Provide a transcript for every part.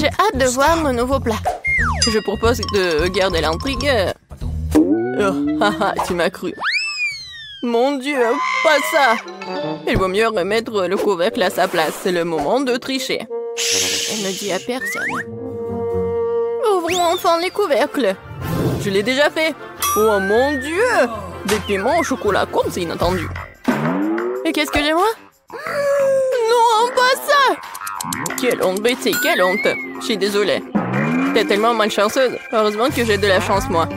J'ai hâte de voir mon nouveau plat. Je propose de garder l'intrigue. Oh, haha, tu m'as cru. Mon Dieu, pas ça! Il vaut mieux remettre le couvercle à sa place. C'est le moment de tricher. Elle ne dit à personne. Ouvrons enfin les couvercles. Je l'ai déjà fait. Oh mon Dieu! Des piments au chocolat, comme c'est inattendu. Et qu'est-ce que j'ai moi? Non, pas ça! Quelle honte, Betty, quelle honte! Je suis désolée. T'es tellement malchanceuse. Heureusement que j'ai de la chance, moi.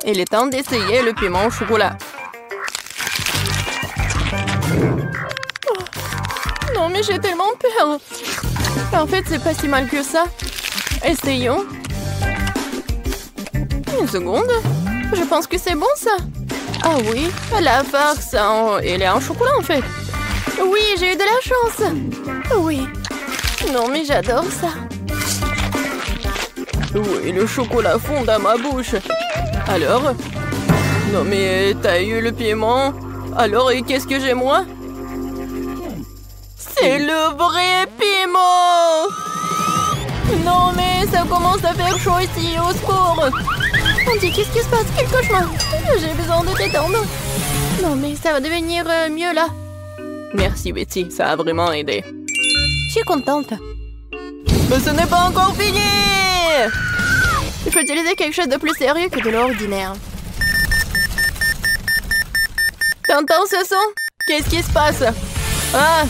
Il est temps d'essayer le piment au chocolat. Oh. Non, mais j'ai tellement peur. En fait, c'est pas si mal que ça. Essayons. Une seconde. Je pense que c'est bon, ça. Ah oui, la farce, elle est en chocolat, en fait. Oui, j'ai eu de la chance. Oui. Non, mais j'adore ça. Oui, le chocolat fond dans ma bouche. Alors? Non, mais t'as eu le piment. Alors, et qu'est-ce que j'ai, moi? C'est le vrai piment! Non, mais ça commence à faire chaud ici, au secours! On dit, qu'est-ce qui se passe? Quel cauchemar! J'ai besoin de t'étendre. Non, mais ça va devenir mieux, là. Merci, Betty, ça a vraiment aidé. Je suis contente. Mais ce n'est pas encore fini! Il faut utiliser quelque chose de plus sérieux que de l'ordinaire. T'entends ce son? Qu'est-ce qui se passe? Ah!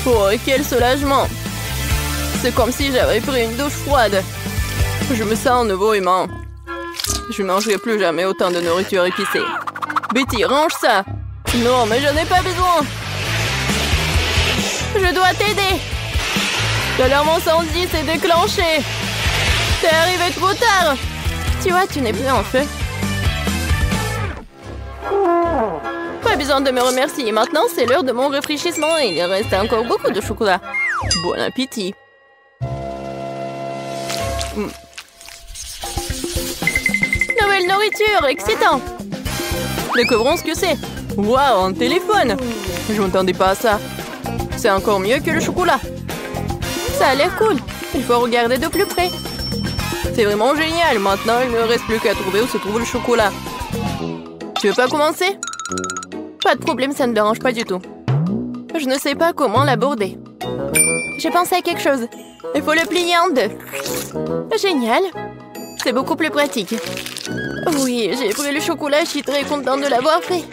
Oh, quel soulagement! C'est comme si j'avais pris une douche froide. Je me sens un nouveau humain. Je ne mangerai plus jamais autant de nourriture épicée. Betty, range ça! Non, mais je n'ai pas besoin! Je dois t'aider! L'alarme incendie s'est déclenchée! T'es arrivé trop tard! Tu vois, tu n'es plus en feu. Pas besoin de me remercier. Maintenant, c'est l'heure de mon rafraîchissement et il reste encore beaucoup de chocolat. Bon appétit! Nouvelle nourriture, excitant! Découvrons ce que c'est. Waouh, un téléphone! Je m'attendais pas à ça. C'est encore mieux que le chocolat. Ça a l'air cool. Il faut regarder de plus près. C'est vraiment génial. Maintenant, il ne reste plus qu'à trouver où se trouve le chocolat. Tu veux pas commencer? Pas de problème, ça ne me dérange pas du tout. Je ne sais pas comment l'aborder. J'ai pensé à quelque chose. Il faut le plier en deux. Génial. C'est beaucoup plus pratique. Oui, j'ai pris le chocolat, je suis très contente de l'avoir fait.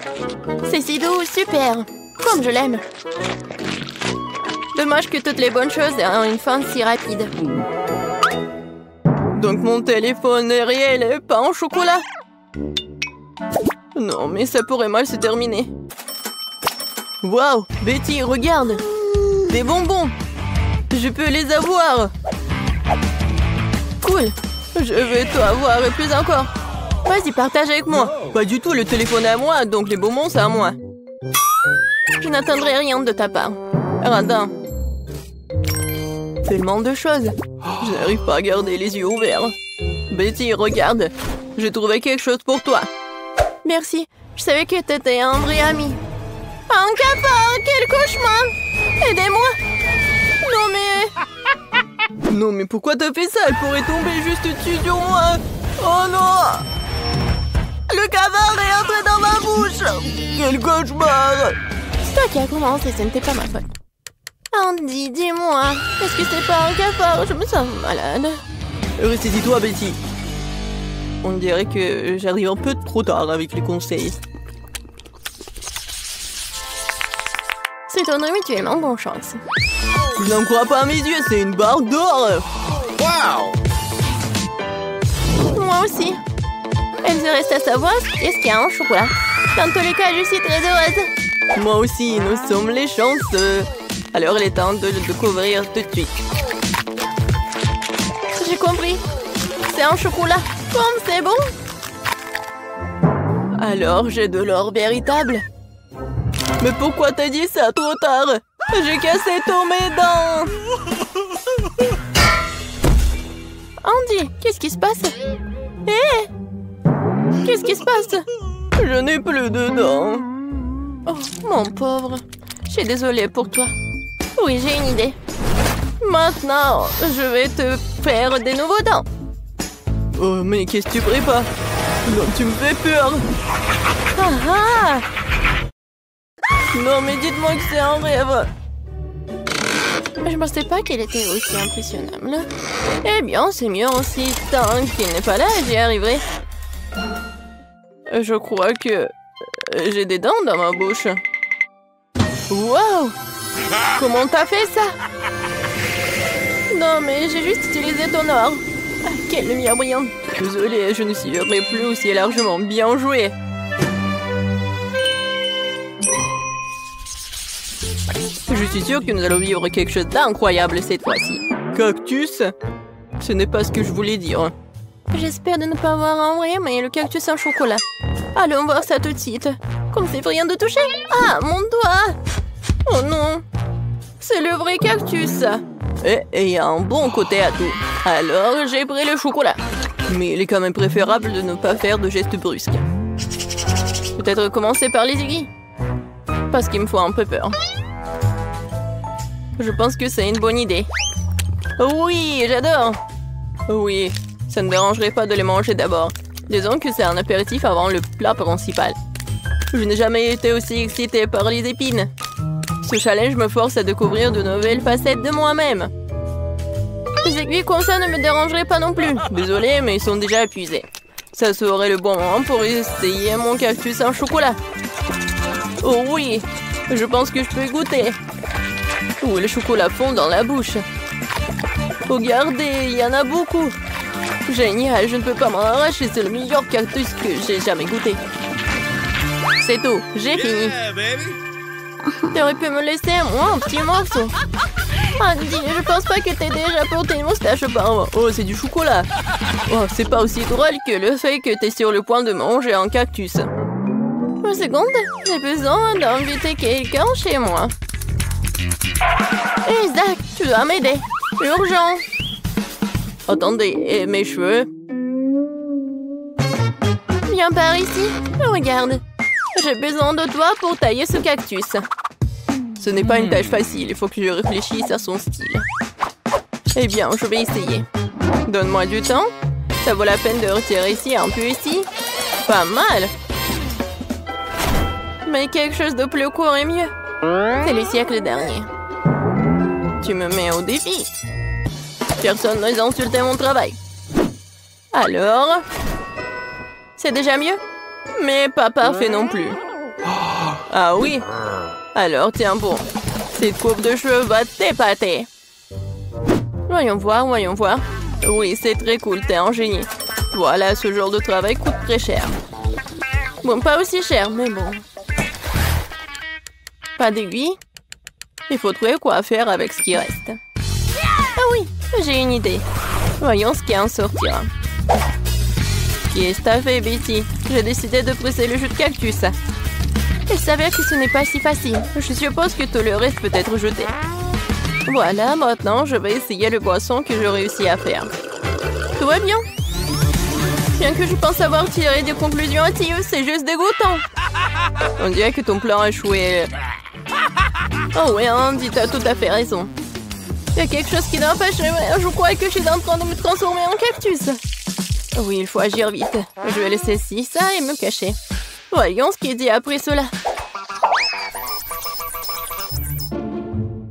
C'est si doux, super. Comme je l'aime. Dommage que toutes les bonnes choses aient une fin si rapide. Donc mon téléphone est réel et pas en chocolat? Non, mais ça pourrait mal se terminer. Waouh, Betty, regarde. Des bonbons. Je peux les avoir. Cool. Je vais tout avoir et plus encore. Vas-y, partage avec moi. Pas du tout, le téléphone est à moi, donc les bonbons, c'est à moi. Je n'attendrai rien de ta part. Radin. Tellement de choses. Je n'arrive pas à garder les yeux ouverts. Betty, regarde. J'ai trouvé quelque chose pour toi. Merci. Je savais que t'étais un vrai ami. Un cafard, quel cauchemar! Aidez-moi! Non mais... Non mais pourquoi t'as fait ça? Elle pourrait tomber juste dessus sur moi. Oh non! Le cafard est entré dans ma bouche! Quel cauchemar! C'est toi qui as commencé, ce n'était pas ma faute. Andy, dis-moi, est-ce que c'est pas un cafard? Je me sens malade. Ressaisis-toi, Betty. On dirait que j'arrive un peu trop tard avec les conseils. C'est ton mutuellement bonne chance. Je n'en crois pas à mes yeux, c'est une barre d'or. Wow! Moi aussi. Il me reste à savoir est-ce qu'il y a un chocolat. Dans tous les cas, je suis très heureuse. Moi aussi, nous sommes les chanceux. Alors, il est temps de le découvrir tout de suite. J'ai compris. C'est un chocolat. Comme c'est bon. Alors, j'ai de l'or véritable. Mais pourquoi t'as dit ça trop tard? J'ai cassé tous mes dents. Andy, qu'est-ce qui se passe? Hé! Qu'est-ce qui se passe? Je n'ai plus de dents. Oh, mon pauvre. Je suis désolée pour toi. Oui, j'ai une idée. Maintenant, je vais te faire des nouveaux dents. Oh, mais qu'est-ce que tu prépares? Non, tu me fais peur. Ah ah! Non, mais dites-moi que c'est un rêve. Je pensais pas qu'elle était aussi impressionnable. Eh bien, c'est mieux aussi. Tant qu'il n'est pas là, j'y arriverai. Je crois que j'ai des dents dans ma bouche. Wow! Comment t'as fait ça? Non, mais j'ai juste utilisé ton or. Ah, quelle lumière brillante. Désolée, je ne suivrai plus aussi largement. Bien joué. Je suis sûre que nous allons vivre quelque chose d'incroyable cette fois-ci. Cactus? Ce n'est pas ce que je voulais dire. J'espère de ne pas avoir en vrai, mais le cactus en chocolat. Allons voir ça tout de suite. Comme c'est rien de toucher. Ah, mon doigt! Oh non! C'est le vrai cactus. Et il y a un bon côté à tout. Alors, j'ai pris le chocolat. Mais il est quand même préférable de ne pas faire de gestes brusques. Peut-être commencer par les aiguilles. Parce qu'il me faut un peu peur. Je pense que c'est une bonne idée. Oui, j'adore. Oui, ça ne dérangerait pas de les manger d'abord. Disons que c'est un apéritif avant le plat principal. Je n'ai jamais été aussi excitée par les épines. Ce challenge me force à découvrir de nouvelles facettes de moi-même. Les aiguilles comme ça ne me dérangeraient pas non plus. Désolée, mais ils sont déjà épuisés. Ça serait le bon moment pour essayer mon cactus en chocolat. Oh oui, je pense que je peux goûter. Oh, le chocolat fond dans la bouche. Regardez, il y en a beaucoup. Génial, je ne peux pas m'en arracher. C'est le meilleur cactus que j'ai jamais goûté. C'est tout, j'ai fini. T'aurais pu me laisser, moi, un petit morceau. Andy, je pense pas que t'aies déjà porté une moustache auparavant. Oh, c'est du chocolat. Oh, c'est pas aussi drôle que le fait que t'es sur le point de manger un cactus. Une seconde, j'ai besoin d'inviter quelqu'un chez moi. Isaac, tu dois m'aider. Urgent. Attendez, et mes cheveux? Viens par ici. Regarde. J'ai besoin de toi pour tailler ce cactus. Ce n'est pas une tâche facile. Il faut que je réfléchisse à son style. Eh bien, je vais essayer. Donne-moi du temps. Ça vaut la peine de retirer ici, un peu ici. Pas mal. Mais quelque chose de plus court est mieux. C'est le siècle dernier. Tu me mets au défi. Personne n'ose insulter mon travail. Alors? C'est déjà mieux? Mais pas parfait non plus. Ah oui? Alors tiens bon. Cette coupe de cheveux va t'épater. Voyons voir, voyons voir. Oui, c'est très cool, t'es un génie. Voilà, ce genre de travail coûte très cher. Bon, pas aussi cher, mais bon. Pas d'aiguille? Il faut trouver quoi faire avec ce qui reste. Ah oui, j'ai une idée. Voyons ce qui en sortira. Qu'est-ce que t'as fait, Betty? J'ai décidé de presser le jus de cactus. Il s'avère que ce n'est pas si facile. Je suppose que tout le reste peut être jeté. Voilà, maintenant, je vais essayer le boisson que j'ai réussi à faire. Tout va bien. Bien que je pense avoir tiré des conclusions hâtives, c'est juste dégoûtant. On dirait que ton plan a échoué. Oh oui, Andy, t'as tout à fait raison. Il y a quelque chose qui n'a pas chez moi. Je crois que je suis en train de me transformer en cactus. Oui, il faut agir vite. Je vais laisser ci, ça et me cacher. Voyons ce qu'il dit après cela.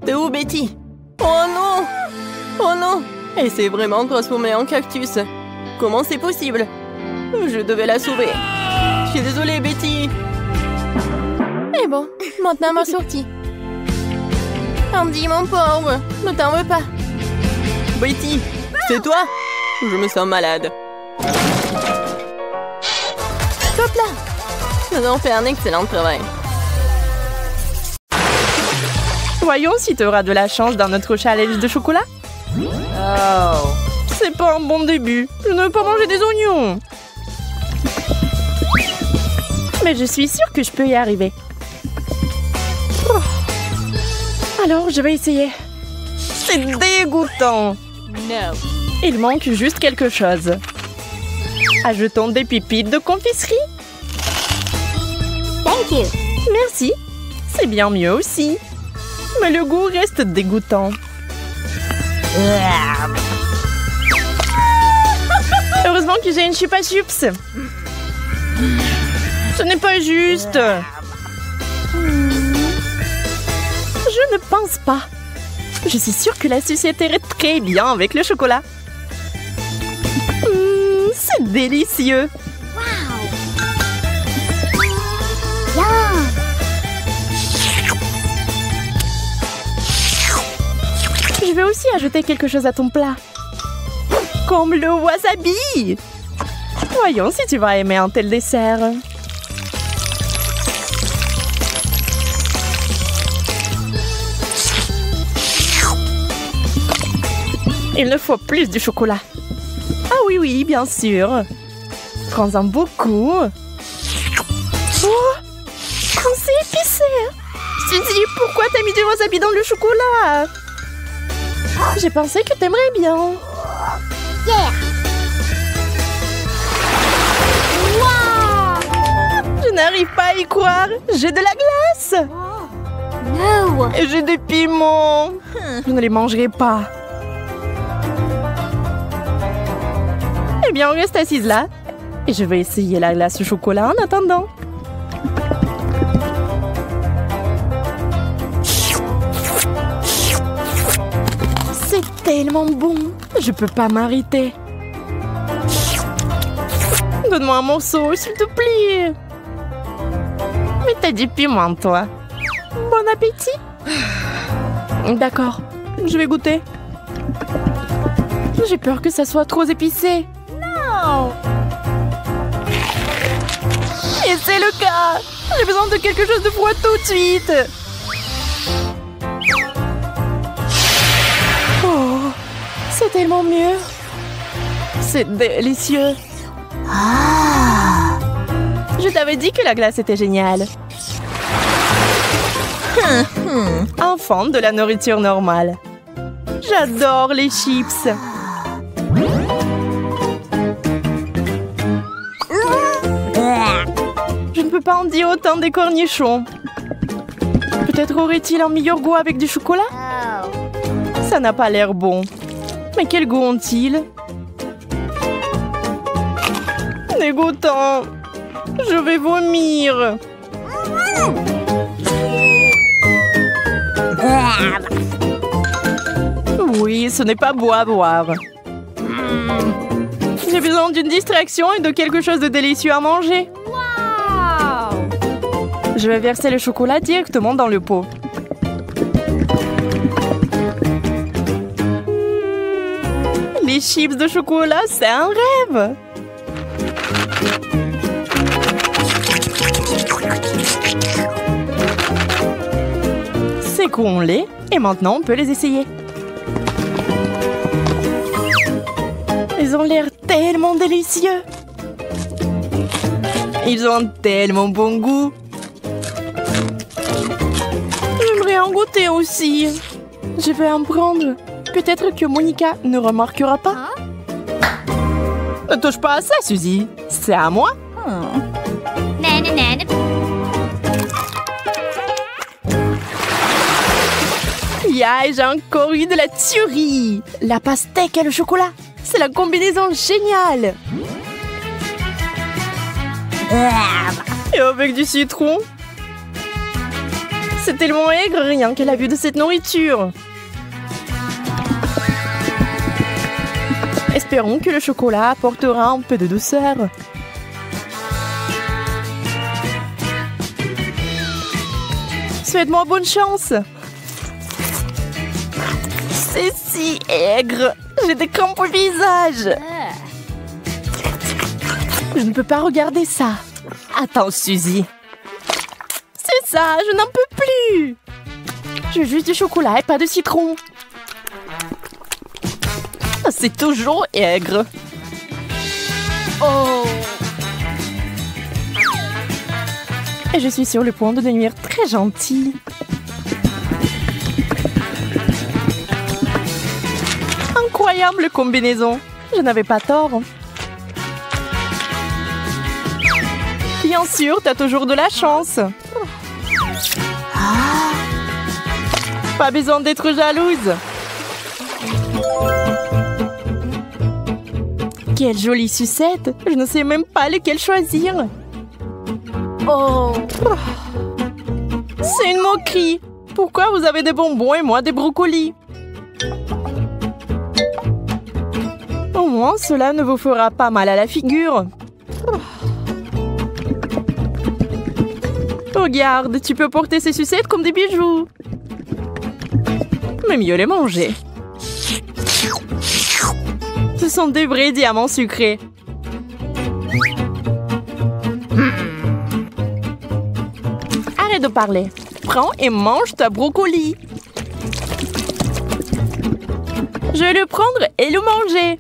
T'es où, Betty? Oh non! Oh non! Elle s'est vraiment transformée en cactus. Comment c'est possible? Je devais la sauver. Je suis désolée, Betty. Et bon, maintenant ma sortie. Andy, mon pauvre, ne t'en veux pas. Betty, c'est toi? Je me sens malade. Hop là! Nous avons fait un excellent travail. Voyons si tu auras de la chance dans notre challenge de chocolat. Oh, c'est pas un bon début. Je ne veux pas manger des oignons. Mais je suis sûre que je peux y arriver. Oh. Alors, je vais essayer. C'est dégoûtant. No. Il manque juste quelque chose. Ajoutons des pépites de confiserie. Thank you. Merci. C'est bien mieux aussi. Mais le goût reste dégoûtant. Heureusement que j'ai une chupa chups. Ce n'est pas juste. Je ne pense pas. Je suis sûre que la sucette irait très bien avec le chocolat. C'est délicieux. Je vais aussi ajouter quelque chose à ton plat. Comme le wasabi. Voyons si tu vas aimer un tel dessert. Il ne faut plus du chocolat. Ah oui, oui, bien sûr. Prends-en beaucoup. Oh, c'est épicé. Suzy, pourquoi t'as mis du wasabi dans le chocolat? J'ai pensé que t'aimerais bien. Yeah. Wow. Je n'arrive pas à y croire. J'ai de la glace. No. Et j'ai des piments. Je ne les mangerai pas. Eh bien, on reste assise là. Et je vais essayer la glace au chocolat en attendant. C'est tellement bon. Je peux pas m'arrêter. Donne-moi un morceau, s'il te plaît. Mais t'as du piment, toi. Bon appétit. D'accord, je vais goûter. J'ai peur que ça soit trop épicé. No. Et c'est le cas. J'ai besoin de quelque chose de froid tout de suite. Oh, c'est tellement mieux. C'est délicieux. Je t'avais dit que la glace était géniale. Enfant de la nourriture normale. J'adore les chips. Je ne peux pas en dire autant des cornichons. Peut-être aurait-il un meilleur goût avec du chocolat? Ça n'a pas l'air bon. Mais quel goût ont-ils? Dégoûtant. Je vais vomir. Oui, ce n'est pas beau à boire. J'ai besoin d'une distraction et de quelque chose de délicieux à manger. Wow. Je vais verser le chocolat directement dans le pot. Les chips de chocolat, c'est un rêve. Sécons-les et maintenant on peut les essayer. Ils ont l'air tellement délicieux. Ils ont un tellement bon goût. J'aimerais en goûter aussi. Je vais en prendre. Peut-être que Monica ne remarquera pas. Ne touche pas à ça, Suzy. C'est à moi. Nana, nana. Yeah, j'ai encore eu de la tuerie. La pastèque et le chocolat. C'est la combinaison géniale. Et avec du citron. C'est tellement aigre rien qu'à la vue de cette nourriture. Espérons que le chocolat apportera un peu de douceur. Souhaite-moi bonne chance. C'est si aigre. J'ai des crampes au visage. Je ne peux pas regarder ça. Attends, Suzy. C'est ça, je n'en peux plus. Je veux juste du chocolat et pas de citron. C'est toujours aigre. Oh. Et je suis sur le point de devenir très gentille. Incroyable combinaison. Je n'avais pas tort. Bien sûr, t'as toujours de la chance. Pas besoin d'être jalouse. Quelle jolie sucette! Je ne sais même pas lequel choisir. Oh! C'est une moquerie! Pourquoi vous avez des bonbons et moi des brocolis? Au moins, cela ne vous fera pas mal à la figure. Regarde, tu peux porter ces sucettes comme des bijoux. Mais mieux les manger. Ce sont des vrais diamants sucrés. Arrête de parler. Prends et mange ta brocoli. Je vais le prendre et le manger.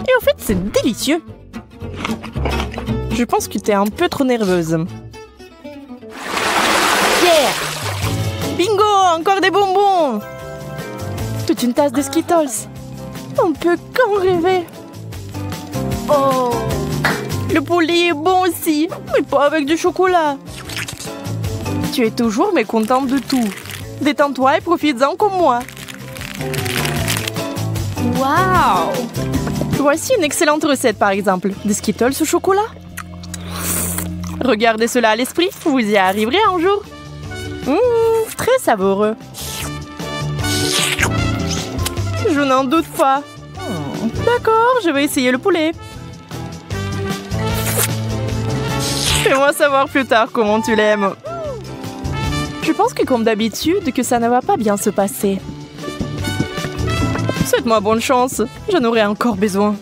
Et au fait, c'est délicieux. Je pense que tu es un peu trop nerveuse. Yeah! Bingo! Encore des bonbons! Toute une tasse de Skittles. On peut qu'en rêver. Oh! Le poulet est bon aussi, mais pas avec du chocolat. Tu es toujours mécontente de tout. Détends-toi et profites-en comme moi. Wow! Voici une excellente recette, par exemple. Des Skittles au chocolat. Regardez cela à l'esprit, vous y arriverez un jour. Très savoureux. Je n'en doute pas. D'accord, je vais essayer le poulet. Fais-moi savoir plus tard comment tu l'aimes. Je pense que comme d'habitude, que ça ne va pas bien se passer. Souhaite-moi bonne chance, j'en aurai encore besoin.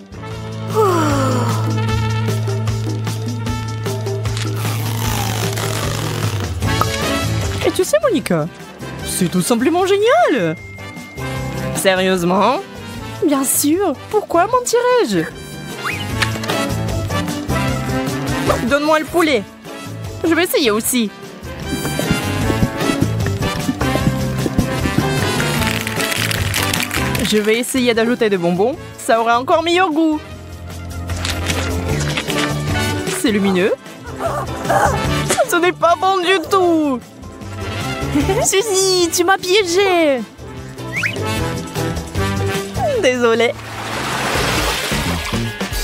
Et tu sais, Monica, c'est tout simplement génial. Sérieusement? Bien sûr, pourquoi mentirais-je? Donne-moi le poulet. Je vais essayer aussi. Je vais essayer d'ajouter des bonbons. Ça aura encore meilleur goût. C'est lumineux. Ce n'est pas bon du tout. Suzy, tu m'as piégée. Désolée.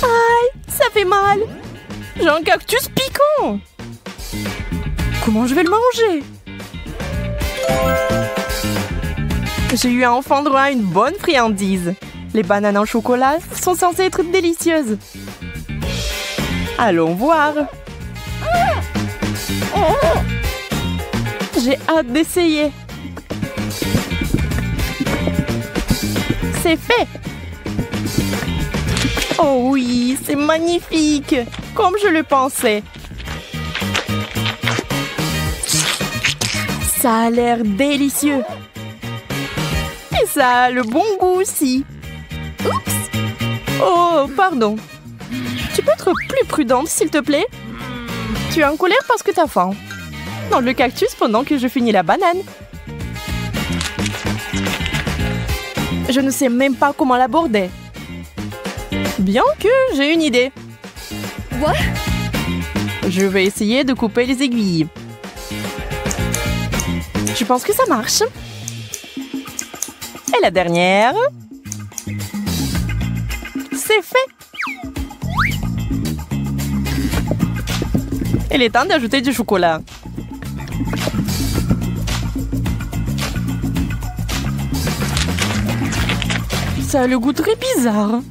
Aïe, ça fait mal. J'ai un cactus piquant. Comment je vais le manger? J'ai eu enfin droit à une bonne friandise. Les bananes en chocolat sont censées être délicieuses. Allons voir. J'ai hâte d'essayer. C'est fait. Oh oui, c'est magnifique. Comme je le pensais. Ça a l'air délicieux. Et ça a le bon goût aussi. Oups. Oh, pardon. Tu peux être plus prudente, s'il te plaît? Tu es en colère parce que t'as faim. Dans le cactus pendant que je finis la banane. Je ne sais même pas comment l'aborder. Bien que j'ai une idée. What? Je vais essayer de couper les aiguilles. Je pense que ça marche. Et la dernière. C'est fait. Il est temps d'ajouter du chocolat. Ça a le goût très bizarre.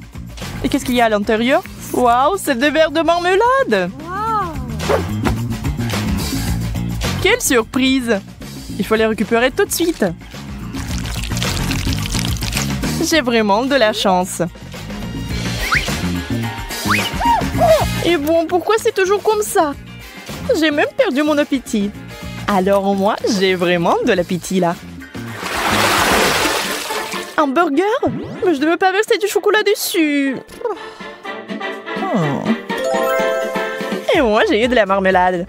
Et qu'est-ce qu'il y a à l'intérieur? Waouh, c'est des verres de marmelade! Wow! Quelle surprise! Il faut les récupérer tout de suite. J'ai vraiment de la chance. Et bon, pourquoi c'est toujours comme ça? J'ai même perdu mon appétit. Alors au moins, j'ai vraiment de l'appétit là. Un burger? Mais je ne veux pas verser du chocolat dessus. Et moi, j'ai eu de la marmelade.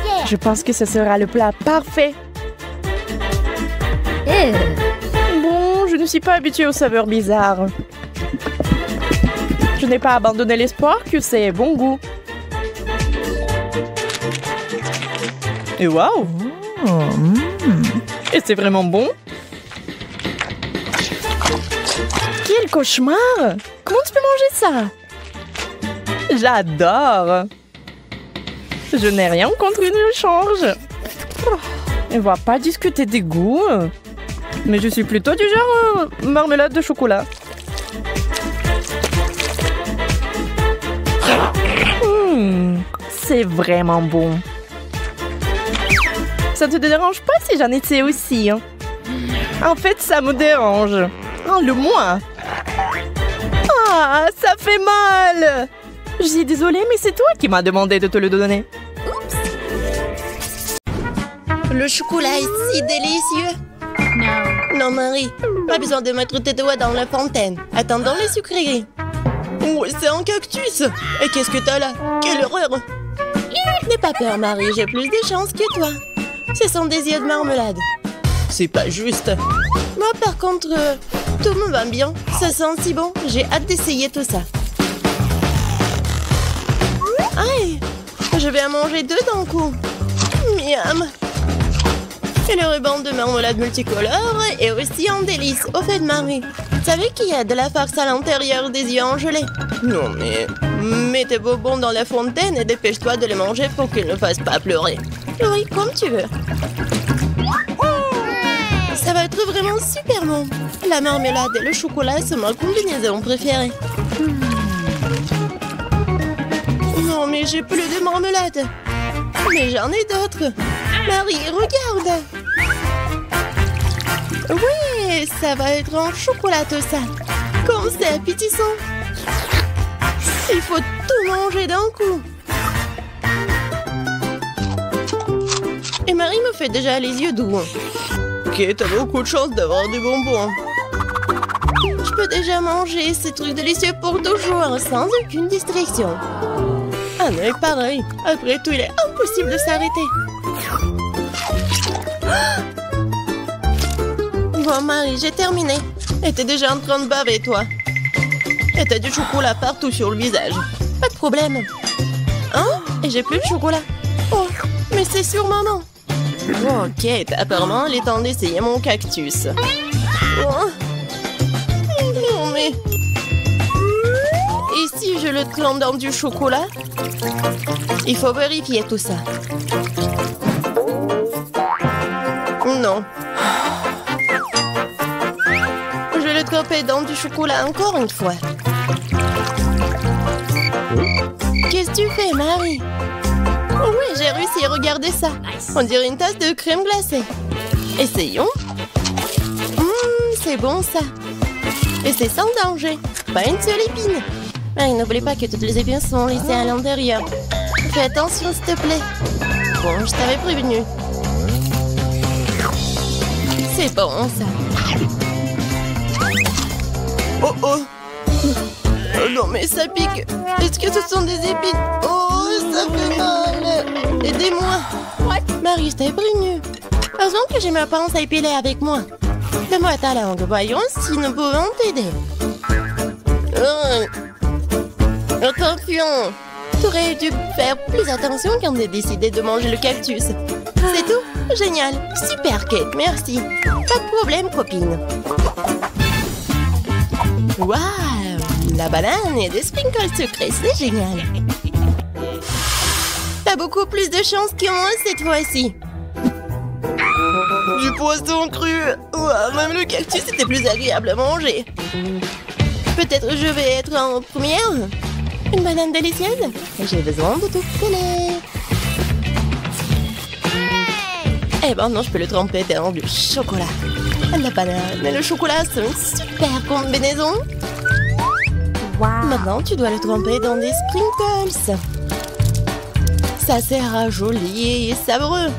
Yeah. Je pense que ce sera le plat parfait. Bon, je ne suis pas habituée aux saveurs bizarres. Je n'ai pas abandonné l'espoir que c'est bon goût. Et waouh! Et c'est vraiment bon. cauchemar! Comment tu peux manger ça? J'adore! Je n'ai rien contre une change. On va pas discuter des goûts. Mais je suis plutôt du genre marmelade de chocolat. C'est vraiment bon. Ça te dérange pas si j'en étais aussi? En fait, ça me dérange. Le moi. Ah, ça fait mal. Je suis désolée, mais c'est toi qui m'as demandé de te le donner. Le chocolat est si délicieux. Non, Marie, pas besoin de mettre tes doigts dans la fontaine. Attendons les sucreries. Oh, c'est un cactus. Et qu'est-ce que t'as là? Quelle horreur. N'aie pas peur, Marie, j'ai plus de chance que toi. Ce sont des yeux de marmelade. C'est pas juste. Moi, par contre, tout me va bien. Ça sent si bon. J'ai hâte d'essayer tout ça. Aïe, je vais en manger deux d'un coup. Miam. Et le ruban de marmelade multicolore est aussi un délice. Au fait, Marie, tu savais qu'il y a de la farce à l'intérieur des yeux en gelée? Non, mais mets tes bonbons dans la fontaine et dépêche-toi de les manger pour qu'ils ne fassent pas pleurer. Oui, comme tu veux. Ça va être vraiment super bon. La marmelade et le chocolat sont ma combinaison préférée. Non, mais j'ai plus de marmelade. Mais j'en ai d'autres. Marie, regarde. Oui, ça va être en chocolat tout ça. Comme c'est appétissant. Il faut tout manger d'un coup. Et Marie me fait déjà les yeux doux. Ok, t'as beaucoup de chance d'avoir des bonbons. Je peux déjà manger ces trucs délicieux pour toujours, sans aucune distraction. Ah non, pareil. Après tout, il est impossible de s'arrêter. Bon, Marie, j'ai terminé. Et t'es déjà en train de baver, toi. Et t'as du chocolat partout sur le visage. Pas de problème. Hein? Et j'ai plus de chocolat. Oh, mais c'est sûrement non. Ok, apparemment, il est temps d'essayer mon cactus. Oh. Non, mais... Et si je le trempe dans du chocolat? Il faut vérifier tout ça. Non. Je vais le tremper dans du chocolat encore une fois. Qu'est-ce que tu fais, Marie? Oh oui, j'ai réussi, regardez ça. On dirait une tasse de crème glacée. Essayons. C'est bon ça. Et c'est sans danger. Pas une seule épine. Marie, n'oublie pas que toutes les épines sont laissées à l'intérieur. Fais attention, s'il te plaît. Bon, je t'avais prévenu. C'est bon ça. Oh oh. Oh non, mais ça pique. Est-ce que ce sont des épines? Oh, ça fait mal. Aidez-moi. Marie, je t'avais prévenu. Heureusement que j'ai ma pince à épiler avec moi. Donne-moi ta langue. Voyons si nous pouvons t'aider. Attention. Tu aurais dû faire plus attention quand j'ai décidé de manger le cactus. C'est tout? Génial. Super, Kate. Merci. Pas de problème, copine. Waouh! La banane et des sprinkles sucrés, c'est génial. T'as beaucoup plus de chance que moi cette fois-ci. Du poisson cru. Ouah, même le cactus était plus agréable à manger. Peut-être je vais être en première. Une banane délicieuse. J'ai besoin de tout coller. Eh ben non, je peux le tremper dans du chocolat. La banane et le chocolat, c'est une super combinaison. Wow. Maintenant, tu dois le tremper dans des sprinkles. Ça sera joli et savoureux.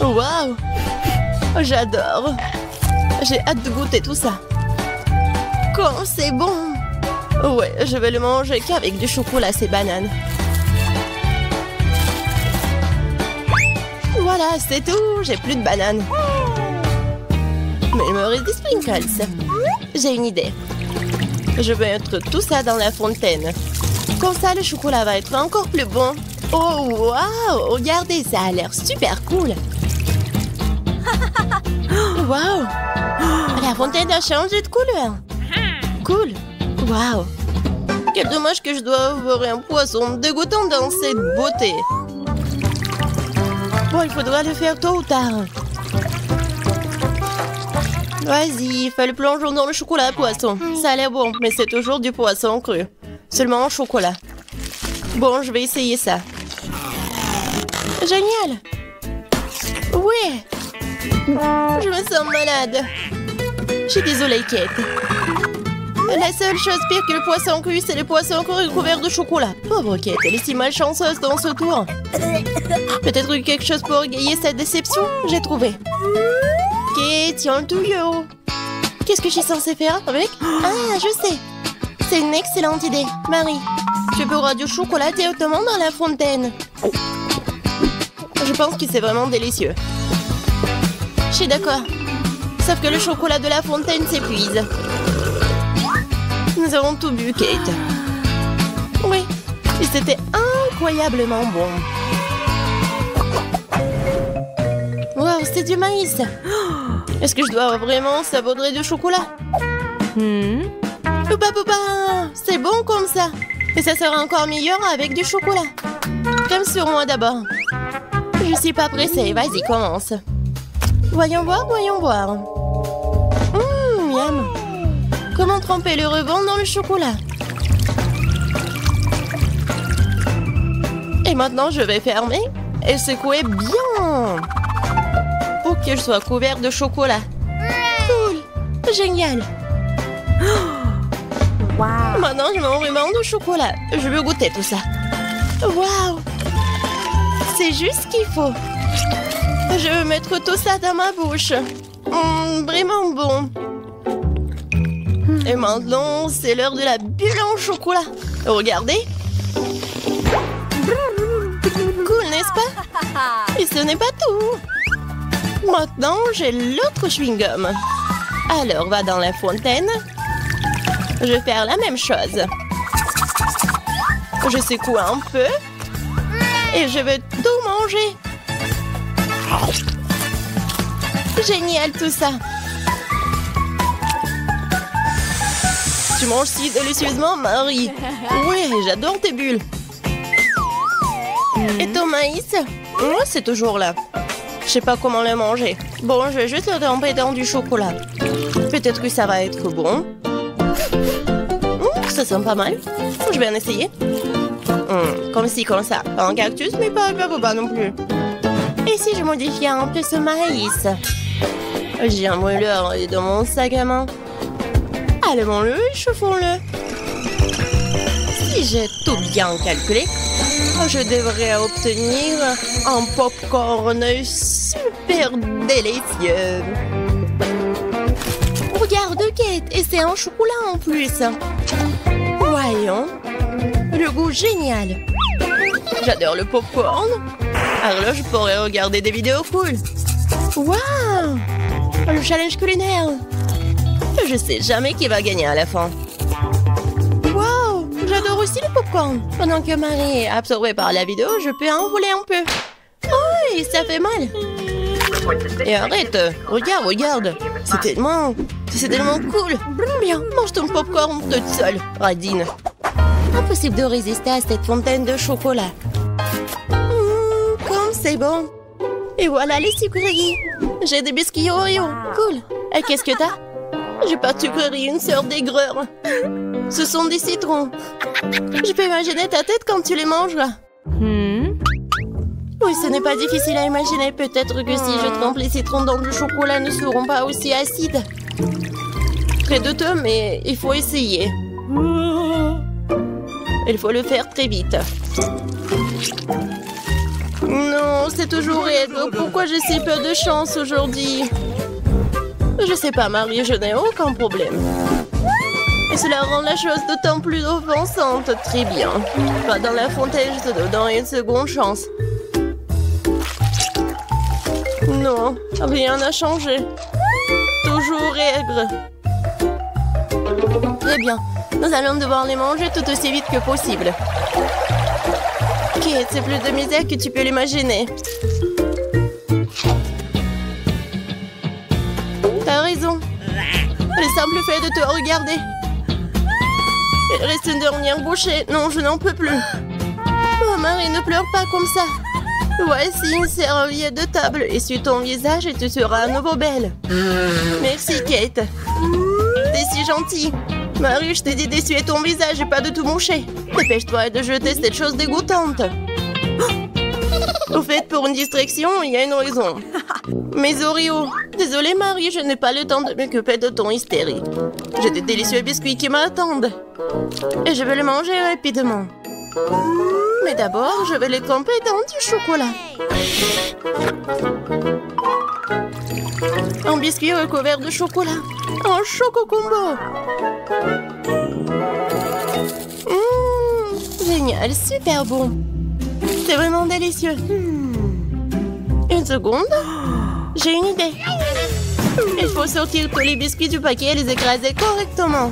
Waouh! J'adore. J'ai hâte de goûter tout ça. Quand c'est bon! Ouais, je vais le manger qu'avec du chocolat, ces bananes. Voilà, c'est tout. J'ai plus de bananes. Mais il me reste des sprinkles. J'ai une idée. Je vais mettre tout ça dans la fontaine. Comme ça, le chocolat va être encore plus bon. Oh, waouh! Regardez, ça a l'air super cool. Waouh! La fontaine a changé de couleur. Cool. Waouh. Quel dommage que je dois avoir un poisson dégoûtant dans cette beauté. Bon, il faudra le faire tôt ou tard. Vas-y, fais le plongeon dans le chocolat poisson. Ça a l'air bon, mais c'est toujours du poisson cru. Seulement en chocolat. Bon, je vais essayer ça. Génial. Ouais. Je me sens malade. Je suis désolée, Kate. La seule chose pire que le poisson cru, c'est le poisson cru couvert de chocolat. Pauvre Kate, elle est si malchanceuse dans ce tour. Peut-être quelque chose pour égayer cette déception. J'ai trouvé. Kate, tiens le tuyau. Qu'est-ce que je suis censée faire avec? Ah, je sais. C'est une excellente idée. Marie, tu peux du chocolat directement dans la fontaine. Je pense que c'est vraiment délicieux. Je suis d'accord. Sauf que le chocolat de la fontaine s'épuise. Nous avons tout bu, Kate. Oui, et c'était incroyablement bon. Wow, c'est du maïs. Est-ce que je dois vraiment saupoudrer du chocolat? Poupa, poupa, c'est bon comme ça. Et ça sera encore meilleur avec du chocolat. Comme sur moi d'abord. Je suis pas pressée, vas-y, commence. Voyons voir, voyons voir. Miam. Comment tremper le rebond dans le chocolat? Et maintenant, je vais fermer et secouer bien pour que je sois couvert de chocolat. Cool! Génial! Wow. Maintenant, je mets un ruban de chocolat. Je veux goûter tout ça. Waouh! C'est juste ce qu'il faut. Je veux mettre tout ça dans ma bouche. Vraiment bon. Et maintenant, c'est l'heure de la bulle en chocolat. Regardez. Cool, n'est-ce pas? Et ce n'est pas tout. Maintenant, j'ai l'autre chewing-gum. Alors, va dans la fontaine. Je vais faire la même chose. Je secoue un peu. Et je vais tout manger. Génial tout ça. Tu manges si délicieusement, Marie. Oui, j'adore tes bulles. Et ton maïs? Moi, c'est toujours là. Je sais pas comment le manger. Bon, je vais juste le tremper dans du chocolat. Peut-être que ça va être bon. Ça sent pas mal. Je vais en essayer. Comme ci, comme ça. Pas un cactus, mais pas non plus. Et si je modifiais un peu ce maïs? J'ai un brûleur dans mon sac à main. Allumons-le et chauffons-le. Si j'ai tout bien calculé, je devrais obtenir un popcorn super délicieux. Regarde, Kate, et c'est un chocolat en plus. Voyons, le goût génial. J'adore le popcorn. Alors je pourrais regarder des vidéos cool. Waouh, le challenge culinaire. Je sais jamais qui va gagner à la fin. Waouh, j'adore aussi le popcorn. Pendant que Marie est absorbée par la vidéo, je peux en voler un peu. Oh, ça fait mal. Et arrête, regarde. C'est tellement cool. Bien, mange ton popcorn toute seule, radine. Impossible de résister à cette fontaine de chocolat. Comme c'est bon. Et voilà les sucreries. J'ai des biscuits Oreo. Cool. Et qu'est-ce que t'as? J'ai pas de sucrerie, une sorte d'aigreur. Ce sont des citrons. Je peux imaginer ta tête quand tu les mangeras. Oui, ce n'est pas difficile à imaginer. Peut-être que si je trempe les citrons dans du chocolat, ne seront pas aussi acides. Très douteux, mais il faut essayer. Il faut le faire très vite. Non, c'est toujours aigre. Pourquoi j'ai si peu de chance aujourd'hui? Je sais pas, Marie, je n'ai aucun problème. Et cela rend la chose d'autant plus offensante. Très bien. Va dans la fontaine, je te donne une seconde chance. Non, rien n'a changé. Toujours aigre. Très bien. Nous allons devoir les manger tout aussi vite que possible. Kate, c'est plus de misère que tu peux l'imaginer. T'as raison. Le simple fait de te regarder Il reste une dernière bouchée. Non, je n'en peux plus. Oh, Marie, ne pleure pas comme ça. Voici une serviette de table. Essuie ton visage et tu seras à nouveau belle. Merci, Kate. T'es si gentille. Marie, je t'ai dit d'essuyer ton visage et pas de tout moucher. Dépêche-toi de jeter cette chose dégoûtante. Au fait, pour une distraction, il y a une raison. Mes Oreos. Désolée, Marie, je n'ai pas le temps de m'occuper de ton hystérie. J'ai des délicieux biscuits qui m'attendent. Et je vais les manger rapidement. Mais d'abord, je vais les tremper dans du chocolat. Un biscuit recouvert de chocolat. Un choco-combo. Génial, super bon. C'est vraiment délicieux. Une seconde. J'ai une idée. Il faut sortir tous les biscuits du paquet et les écraser correctement.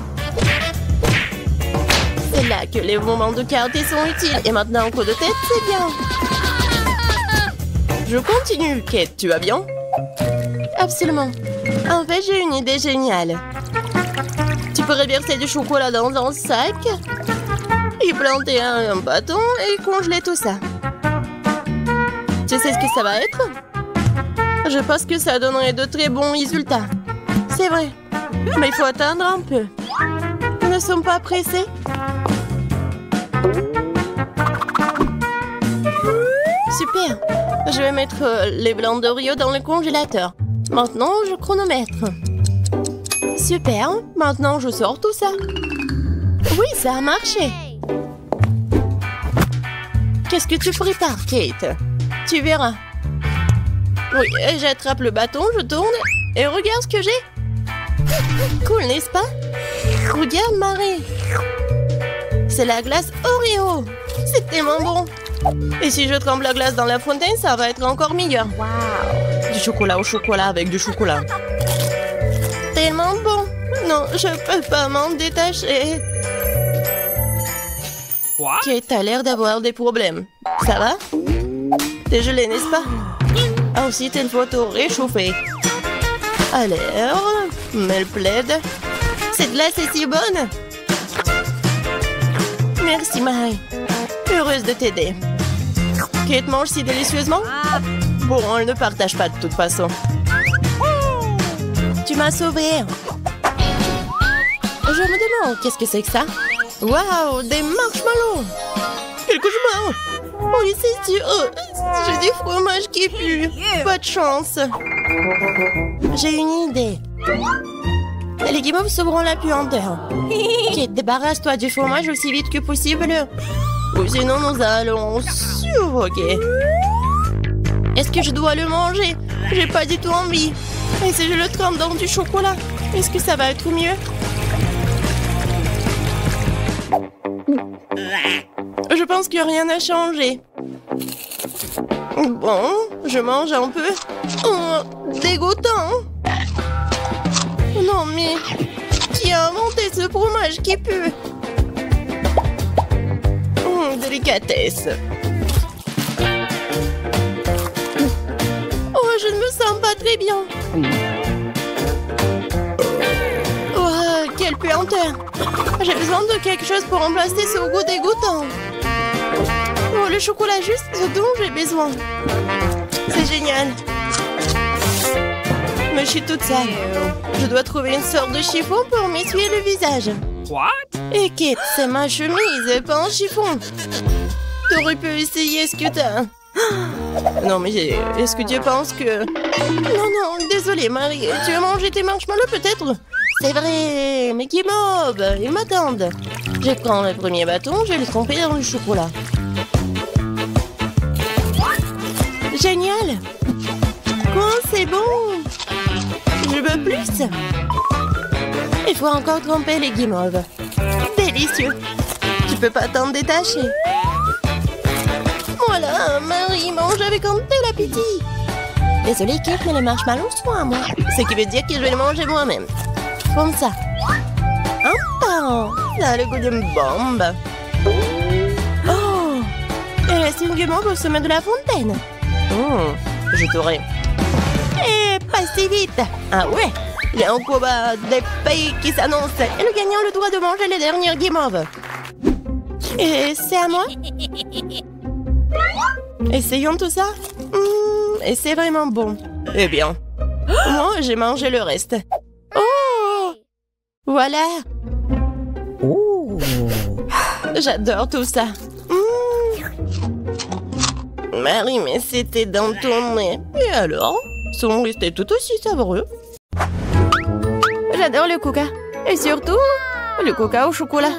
C'est là que les moments de clarté sont utiles. Et maintenant, un coup de tête, c'est bien. Je continue. Kate, tu vas bien? Absolument. En fait, j'ai une idée géniale. Tu pourrais verser du chocolat dans un sac, y planter un bâton et congeler tout ça. Tu sais ce que ça va être? Je pense que ça donnerait de très bons résultats. C'est vrai. Mais il faut attendre un peu. Nous ne sommes pas pressés. Super. Je vais mettre les blancs d'Oreo dans le congélateur. Maintenant, je chronomètre. Super. Maintenant, je sors tout ça. Oui, ça a marché. Qu'est-ce que tu prépares, Kate? Tu verras. Oui, j'attrape le bâton, je tourne et regarde ce que j'ai. Cool, n'est-ce pas? Regarde, Marie. C'est la glace Oreo. C'est tellement bon. Et si je trempe la glace dans la fontaine, ça va être encore meilleur. Wow. Du chocolat au chocolat avec du chocolat. Tellement bon. Non, je peux pas m'en détacher. Kate a l'air d'avoir des problèmes. Ça va? T'es gelé, n'est-ce pas? Ensuite, il faut tout réchauffer. Alors, mets le plaid. Cette glace est si bonne. Merci, Marie. Heureuse de t'aider. Kate mange si délicieusement. Bon, elle ne partage pas de toute façon. Tu m'as sauvée. Je me demande, qu'est-ce que c'est que ça? Waouh, des marshmallows. Quel cauchemar. Oui, c'est sûr. J'ai du fromage qui pue. Pas de chance. J'ai une idée. Les guimauves sauveront la puanteur. Kate, débarrasse-toi du fromage aussi vite que possible. Ou sinon, nous allons suffoquer. Est-ce que je dois le manger? J'ai pas du tout envie. Et si je le trempe dans du chocolat, est-ce que ça va être mieux? Je pense que rien n'a changé. Bon, je mange un peu. Oh, dégoûtant. Non, mais qui a inventé ce fromage qui pue? Délicatesse. Oh, je ne me sens pas très bien. Oh, quelle puanteur. J'ai besoin de quelque chose pour remplacer ce goût dégoûtant. Oh, le chocolat juste ce dont j'ai besoin. C'est génial. Mais je suis toute sale. Je dois trouver une sorte de chiffon pour m'essuyer le visage. What? Et Kate, c'est ma chemise, pas un chiffon. T'aurais pu essayer ce que t'as. Non, mais est-ce que tu penses que... Non, désolée, Marie. Tu as mangé tes marshmallows, peut-être? C'est vrai, mais qui mob, ils m'attendent. Je prends le premier bâton, je vais le tremper dans le chocolat. Génial. Quoi, c'est bon. Je veux plus. Il faut encore tremper les guimauves. Délicieux. Tu peux pas t'en détacher. Voilà, Marie mange avec un tel appétit. Désolée, Kate, mais les marshmallows sont à moi. Ce qui veut dire que je vais les manger moi-même. Comme ça. Un pain. Ça a le goût d'une bombe. Oh. Il reste une guimauve au sommet de la fontaine. Je t'aurai. Et pas si vite. Ah ouais. Il y a un combat des pays qui s'annonce. Et le gagnant a le droit de manger les dernières guimauves. Et c'est à moi? Essayons tout ça. Et c'est vraiment bon. Eh bien, moi, j'ai mangé le reste. Oh! Voilà! Oh! J'adore tout ça. Marie, mais c'était dans ton nez. Et alors? Sont restés tout aussi savoureux. J'adore le coca. Et surtout, le coca au chocolat.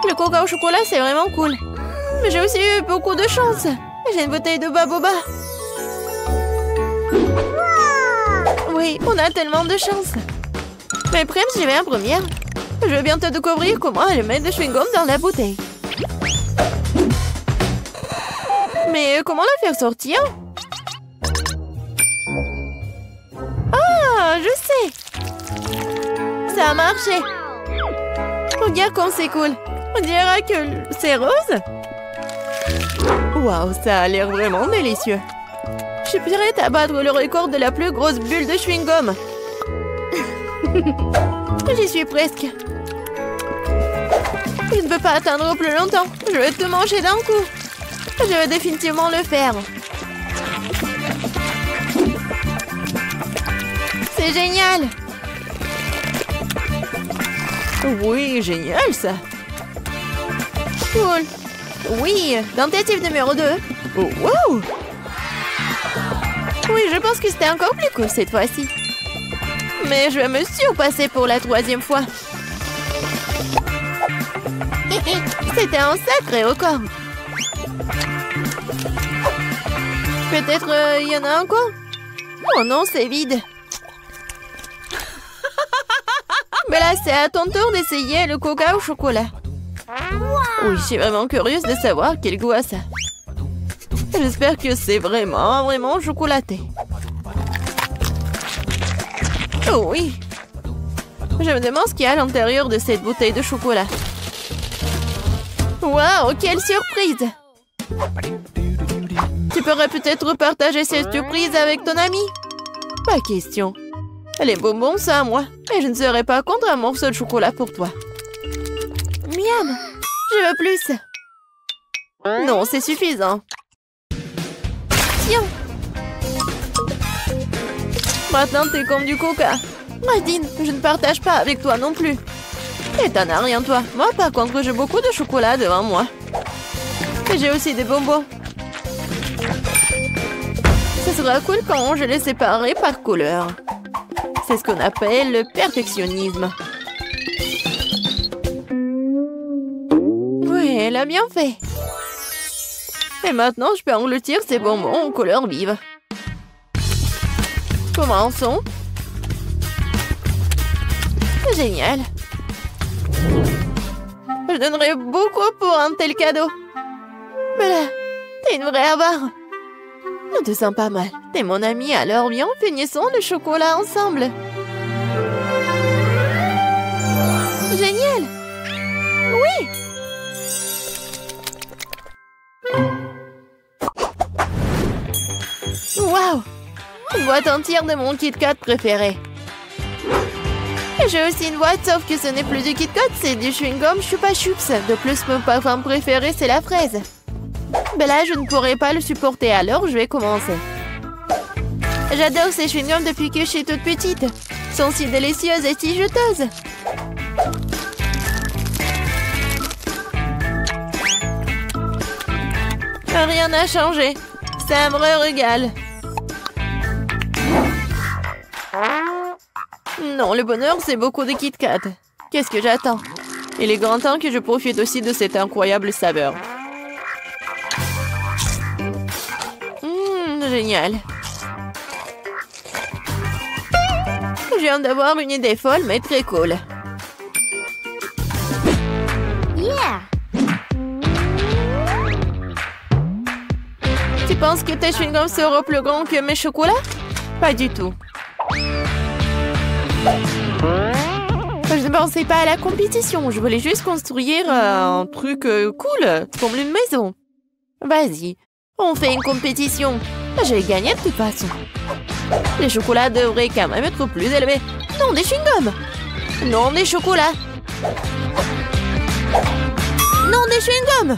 Le coca au chocolat, c'est vraiment cool. Mais j'ai aussi eu beaucoup de chance. J'ai une bouteille de baboba. Oui, on a tellement de chance. Mais Prem, j'y vais en première. Je vais bientôt découvrir comment elle met des chewing-gums dans la bouteille. Mais comment la faire sortir? Ah, je sais. Ça a marché. Regarde comme c'est cool. On dirait que c'est rose. Waouh, ça a l'air vraiment délicieux. Je suis prête à battre le record de la plus grosse bulle de chewing-gum. J'y suis presque. Je ne peux pas attendre plus longtemps. Je vais tout manger d'un coup. Je vais définitivement le faire. C'est génial. Oui, génial ça. Cool. Oui, tentative numéro 2. Oh, wow. Oui, je pense que c'était encore plus cool cette fois-ci. Mais je vais me surpasser pour la 3e fois. C'était un sacré record. Peut-être il y en a encore. Oh non, c'est vide. Mais là, c'est à ton tour d'essayer le coca au chocolat. Oui, je suis vraiment curieuse de savoir quel goût a ça. J'espère que c'est vraiment chocolaté. Oh oui. Je me demande ce qu'il y a à l'intérieur de cette bouteille de chocolat. Waouh, quelle surprise! Tu pourrais peut-être partager cette surprise avec ton ami? Pas question. Les bonbons, c'est à moi. Et je ne serai pas contre un morceau de chocolat pour toi. Miam! Je veux plus. Non, c'est suffisant. Tiens. Maintenant, t'es comme du coca. Nadine, je ne partage pas avec toi non plus. Et t'en as rien, toi. Moi, par contre, j'ai beaucoup de chocolat devant moi. Et j'ai aussi des bonbons. Ce sera cool quand je les séparerai par couleur. C'est ce qu'on appelle le perfectionnisme. Oui, elle a bien fait. Et maintenant, je peux engloutir ces bonbons en couleur vive. Commençons. Génial. Je donnerais beaucoup pour un tel cadeau. Mais là, t'es une vraie avare. On te sent pas mal. T'es mon ami, alors viens, finissons le chocolat ensemble. Génial. Oui. Waouh. Une boîte entière de mon Kit Kat préféré. J'ai aussi une boîte, sauf que ce n'est plus du Kit Kat, c'est du chewing-gum Chupa Chups. De plus, mon parfum préféré, c'est la fraise. Ben là, je ne pourrai pas le supporter, alors je vais commencer. J'adore ces chewing-gums depuis que je suis toute petite. Ils sont si délicieuses et si juteuses. Rien n'a changé. C'est un vrai régal. Non, le bonheur, c'est beaucoup de Kit Kat. Qu'est-ce que j'attends? Il est grand temps que je profite aussi de cette incroyable saveur. Génial. Je viens d'avoir une idée folle, mais très cool. Yeah! Tu penses que tes chewing-gums seront plus grands que mes chocolats? Pas du tout. Je ne pensais pas à la compétition. Je voulais juste construire un truc cool, comme une maison. Vas-y, on fait une compétition. Je vais gagner de toute façon. Les chocolats devraient quand même être plus élevés. Non, des chewing-gums. Non, des chocolats. Non, des chewing-gums!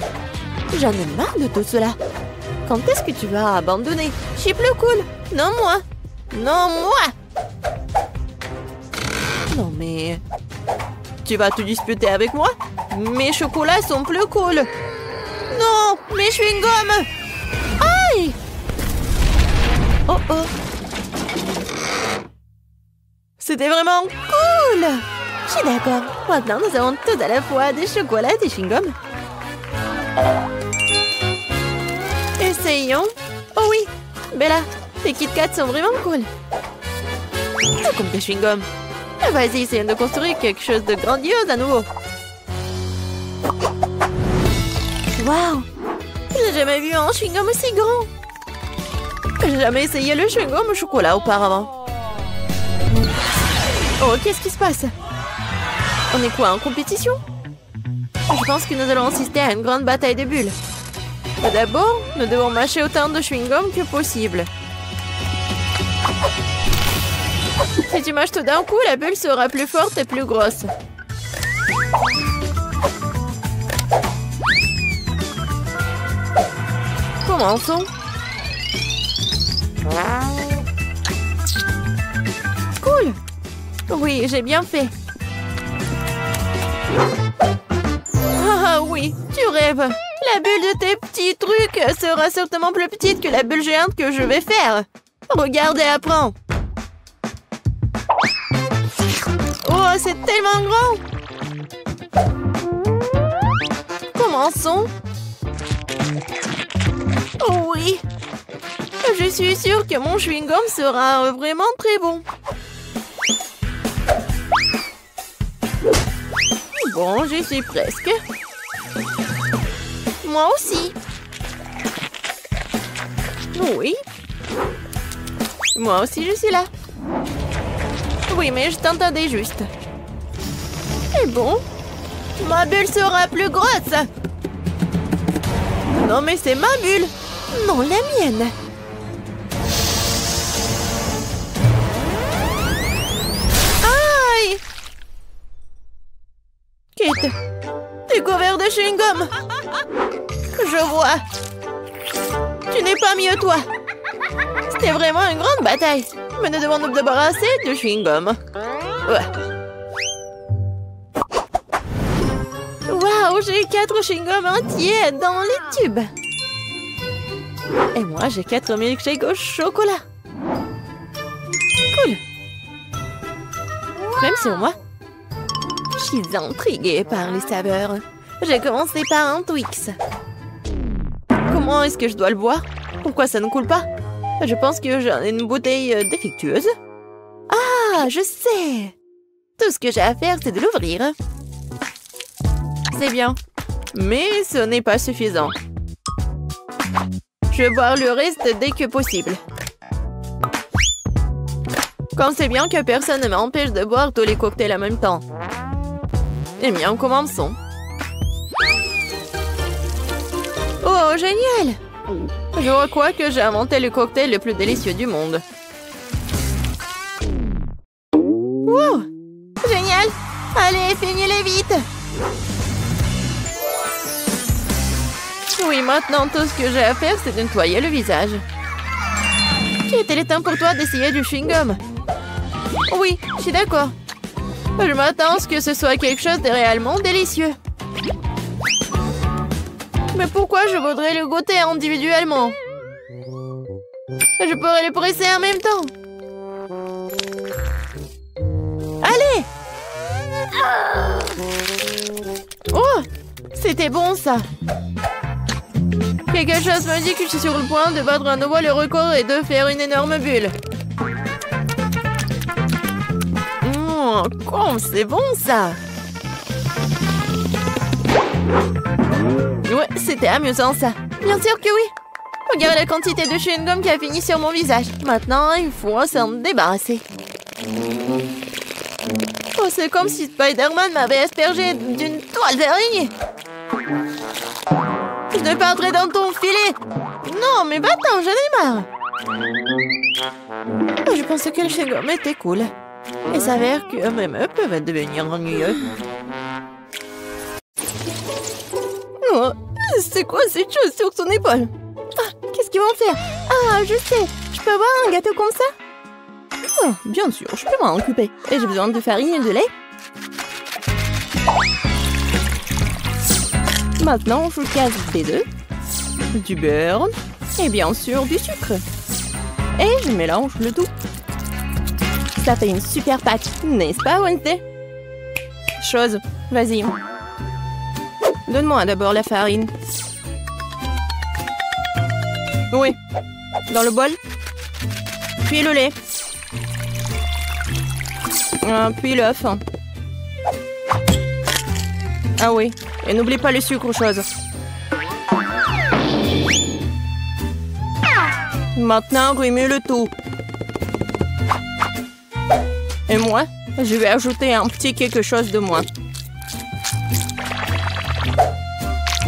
J'en ai marre de tout cela. Quand est-ce que tu vas abandonner? Je suis plus cool. Non, moi. Non, moi. Non, mais... Tu vas te disputer avec moi? Mes chocolats sont plus cool. Non, mes chewing-gums. Aïe! Oh, oh. C'était vraiment cool. Je suis d'accord. Maintenant, nous avons tout à la fois des chocolats et des chewing-gums. Essayons. Oh oui, Bella, tes Kit Kats sont vraiment cool. Tout comme tes chewing-gums. Vas-y, essayons de construire quelque chose de grandiose à nouveau. Waouh! J'ai jamais vu un chewing-gum aussi grand. J'ai jamais essayé le chewing-gum au chocolat auparavant. Oh, qu'est-ce qui se passe? On est quoi, en compétition? Je pense que nous allons assister à une grande bataille de bulles. Mais d'abord, nous devons mâcher autant de chewing-gum que possible. Si tu mâches tout d'un coup, la bulle sera plus forte et plus grosse. Commençons. Cool. Oui, j'ai bien fait. Ah oui, tu rêves. La bulle de tes petits trucs sera certainement plus petite que la bulle géante que je vais faire. Regarde et apprends. Oh, c'est tellement grand. Commençons. Oh oui. Je suis sûre que mon chewing-gum sera vraiment très bon. Bon, j'y suis presque. Moi aussi. Oui. Moi aussi, je suis là. Oui, mais je t'entendais juste. Et bon, ma bulle sera plus grosse. Non, mais c'est ma bulle. Non, la mienne. Aïe! Kate, t'es couvert de chewing-gum. Je vois. Tu n'es pas mieux, toi. C'était vraiment une grande bataille. Mais nous devons nous débarrasser de chewing-gum. Ouais. Waouh, j'ai 4 chewing-gums entiers dans les tubes. Et moi, j'ai 4 milkshakes au chocolat. Cool. Même sur moi. Je suis intriguée par les saveurs. J'ai commencé par un Twix. Comment est-ce que je dois le boire? Pourquoi ça ne coule pas? Je pense que j'ai une bouteille défectueuse. Ah, je sais. Tout ce que j'ai à faire, c'est de l'ouvrir. C'est bien. Mais ce n'est pas suffisant. Je vais boire le reste dès que possible. Comme c'est bien que personne ne m'empêche de boire tous les cocktails en même temps. Eh bien, commençons. Oh, génial! Je crois que j'ai inventé le cocktail le plus délicieux du monde. Wow! Génial! Allez, finis-les vite! Oui, maintenant, tout ce que j'ai à faire, c'est de nettoyer le visage. Il est temps pour toi d'essayer du chewing-gum. Oui, je suis d'accord. Je m'attends à ce que ce soit quelque chose de réellement délicieux. Mais pourquoi je voudrais le goûter individuellement? Je pourrais le presser en même temps. Allez! Oh! C'était bon, ça. Quelque chose me dit que je suis sur le point de battre à nouveau le record et de faire une énorme bulle. Comme c'est bon, ça! Ouais, c'était amusant, ça. Bien sûr que oui. Regarde la quantité de chewing-gum qui a fini sur mon visage. Maintenant, il faut s'en débarrasser. Oh, c'est comme si Spider-Man m'avait aspergé d'une toile d'araignée. Je vais pas entrer dans ton filet. Non, mais va-t'en, j'en ai marre. Oh, je pensais que le chewing-gum était cool. Il s'avère que même eux peuvent devenir ennuyeux. Oh, c'est quoi cette chose sur son épaule? Ah, qu'est-ce qu'ils vont faire? Ah, je sais. Je peux avoir un gâteau comme ça? Oh, bien sûr, je peux m'en occuper. Et j'ai besoin de farine et de lait. Maintenant, je casse des œufs, du beurre et bien sûr du sucre. Et je mélange le tout. Ça fait une super pâte, n'est-ce pas, Wednesday? Chose, vas-y. Donne-moi d'abord la farine. Oui, dans le bol. Puis le lait. Puis l'œuf. Ah oui, et n'oublie pas le sucre, chose. Maintenant, remue le tout. Et moi, je vais ajouter un petit quelque chose de moi.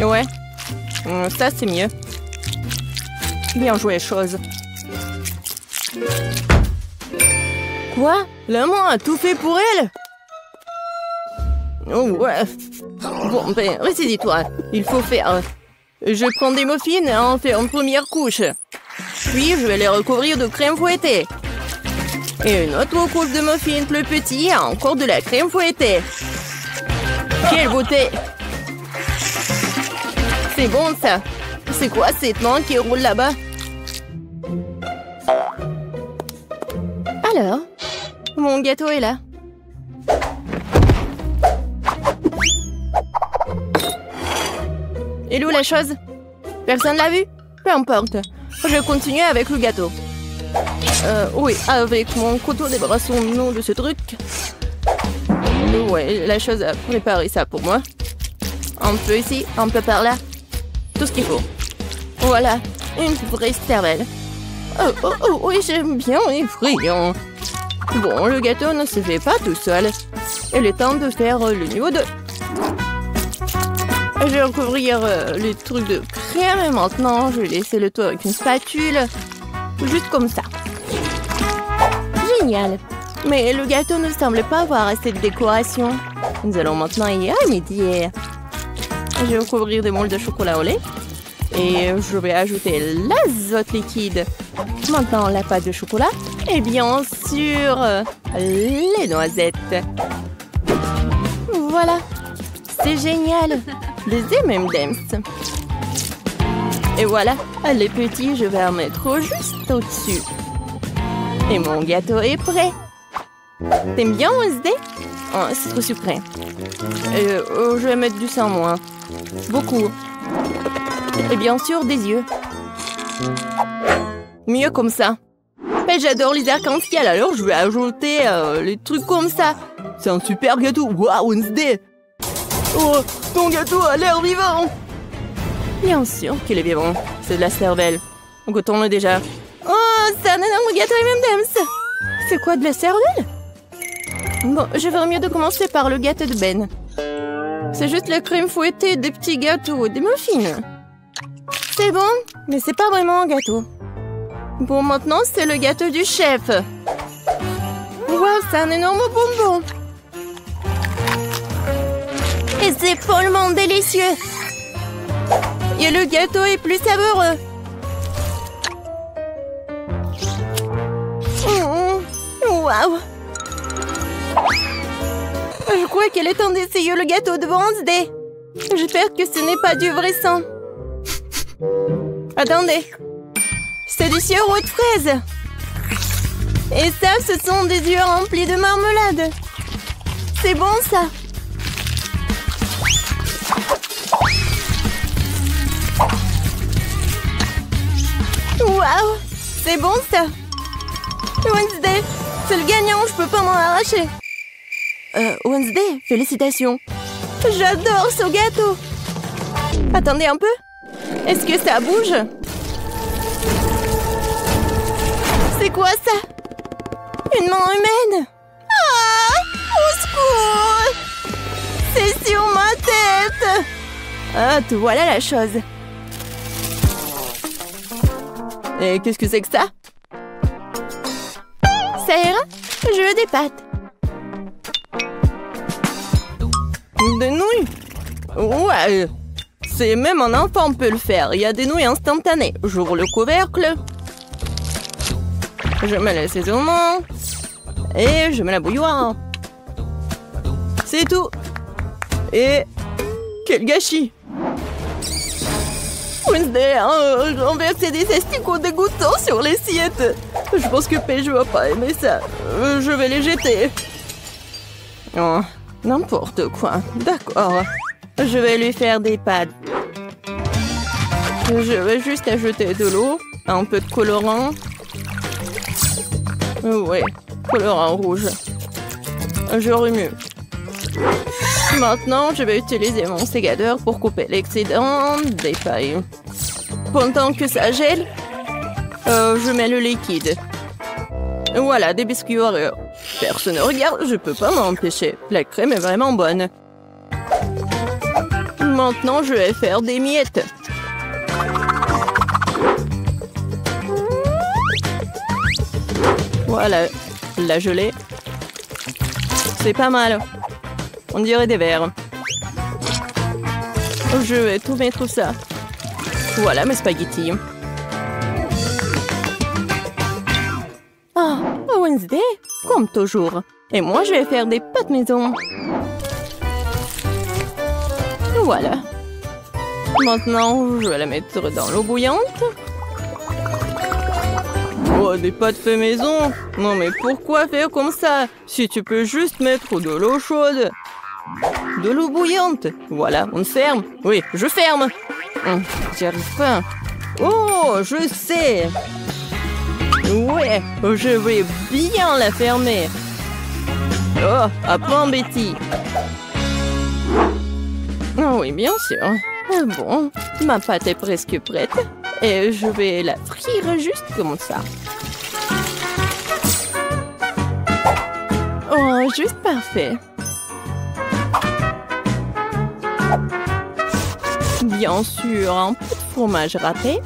Ouais, ça c'est mieux. Bien joué, chose. Quoi? La main a tout fait pour elle? Oh ouais. Bon, ben, ressaisis-toi. Il faut faire... Je prends des muffins et en fais une première couche. Puis, je vais les recouvrir de crème fouettée. Et une autre couche de muffins plus petit et encore de la crème fouettée. Quelle beauté! C'est bon, ça. C'est quoi cette main qui roule là-bas? Alors, mon gâteau est là. Et où la chose? Personne l'a vu? Peu importe. Je continue avec le gâteau. Oui, avec mon couteau, débarrassons-nous de ce truc. Ouais, la chose a préparé ça pour moi. Un peu ici, un peu par là. Tout ce qu'il faut. Voilà, une vraie cervelle. Oh, oui, j'aime bien les friands. Bon, le gâteau ne se fait pas tout seul. Il est temps de faire le niveau 2. Je vais recouvrir les trucs de crème et maintenant je vais laisser le tout avec une spatule. Juste comme ça. Génial. Mais le gâteau ne semble pas avoir assez de décoration. Nous allons maintenant y remédier. Je vais recouvrir des moules de chocolat au lait. Et je vais ajouter l'azote liquide. Maintenant la pâte de chocolat. Et bien sûr, les noisettes. Voilà. C'est génial. Des M&M's. Et voilà, les petits, je vais en mettre juste au-dessus. Et mon gâteau est prêt. T'aimes bien, Wednesday? Oh, c'est trop sucré. Je vais mettre du sang, moi. Beaucoup. Et bien sûr, des yeux. Mieux comme ça. Et j'adore les arcs-en-ciel, alors je vais ajouter les trucs comme ça. C'est un super gâteau. Waouh, Wednesday! Oh, ton gâteau a l'air vivant! Bien sûr qu'il est vivant. C'est de la cervelle. Goûtons-le déjà. Oh, c'est un énorme gâteau M&M's! C'est quoi, de la cervelle? Bon, je ferais mieux de commencer par le gâteau de Ben. C'est juste la crème fouettée, des petits gâteaux, des muffins. C'est bon, mais c'est pas vraiment un gâteau. Bon, maintenant, c'est le gâteau du chef. Wow, c'est un énorme bonbon! Et c'est follement délicieux. Et le gâteau est plus savoureux. Waouh. Je crois qu'il est temps d'essayer le gâteau de Wednesday. J'espère que ce n'est pas du vrai sang. Attendez. C'est du sirop de fraise. Et ça, ce sont des yeux remplis de marmelade. C'est bon, ça. Waouh, c'est bon ça. Wednesday, c'est le gagnant, je peux pas m'en arracher. Wednesday, félicitations. J'adore ce gâteau. Attendez un peu. Est-ce que ça bouge? C'est quoi ça? Une main humaine? Ah! Au secours! C'est sur ma tête! Ah, te voilà la chose. Et qu'est-ce que c'est que ça? Ça ira? Je veux des pâtes. Des nouilles? Ouais, C'est même un enfant peut le faire. Il y a des nouilles instantanées. J'ouvre le couvercle. Je mets l'assaisonnement. Et je mets la bouilloire. C'est tout. Et... quel gâchis! Wednesday a renversé des asticots dégoûtants sur l'assiette. Je pense que Paige va pas aimer ça. Je vais les jeter. Oh, n'importe quoi. D'accord. Je vais lui faire des pâtes. Je vais juste ajouter de l'eau, un peu de colorant. Ouais, colorant rouge. Je remue. Maintenant, je vais utiliser mon sécateur pour couper l'excédent des pailles. Pendant que ça gèle, je mets le liquide. Voilà, des biscuits Oreo. Personne ne regarde, je peux pas m'empêcher. La crème est vraiment bonne. Maintenant, je vais faire des miettes. Voilà, la gelée. C'est pas mal. On dirait des verres. Je vais tout mettre ça. Voilà mes spaghettis. Ah, Wednesday, comme toujours. Et moi, je vais faire des pâtes maison. Voilà. Maintenant, je vais la mettre dans l'eau bouillante. Oh, des pâtes fait maison? Non, mais pourquoi faire comme ça? Si tu peux juste mettre de l'eau chaude. De l'eau bouillante. Voilà, on ferme. Oui, je ferme. J'y arrive pas. Oh, je sais. Ouais, je vais bien la fermer. Oh, à point, Betty. Oh oui, bien sûr. Bon, ma pâte est presque prête. Et je vais la frire juste comme ça. Oh, juste parfait. Bien sûr, un peu de fromage râpé.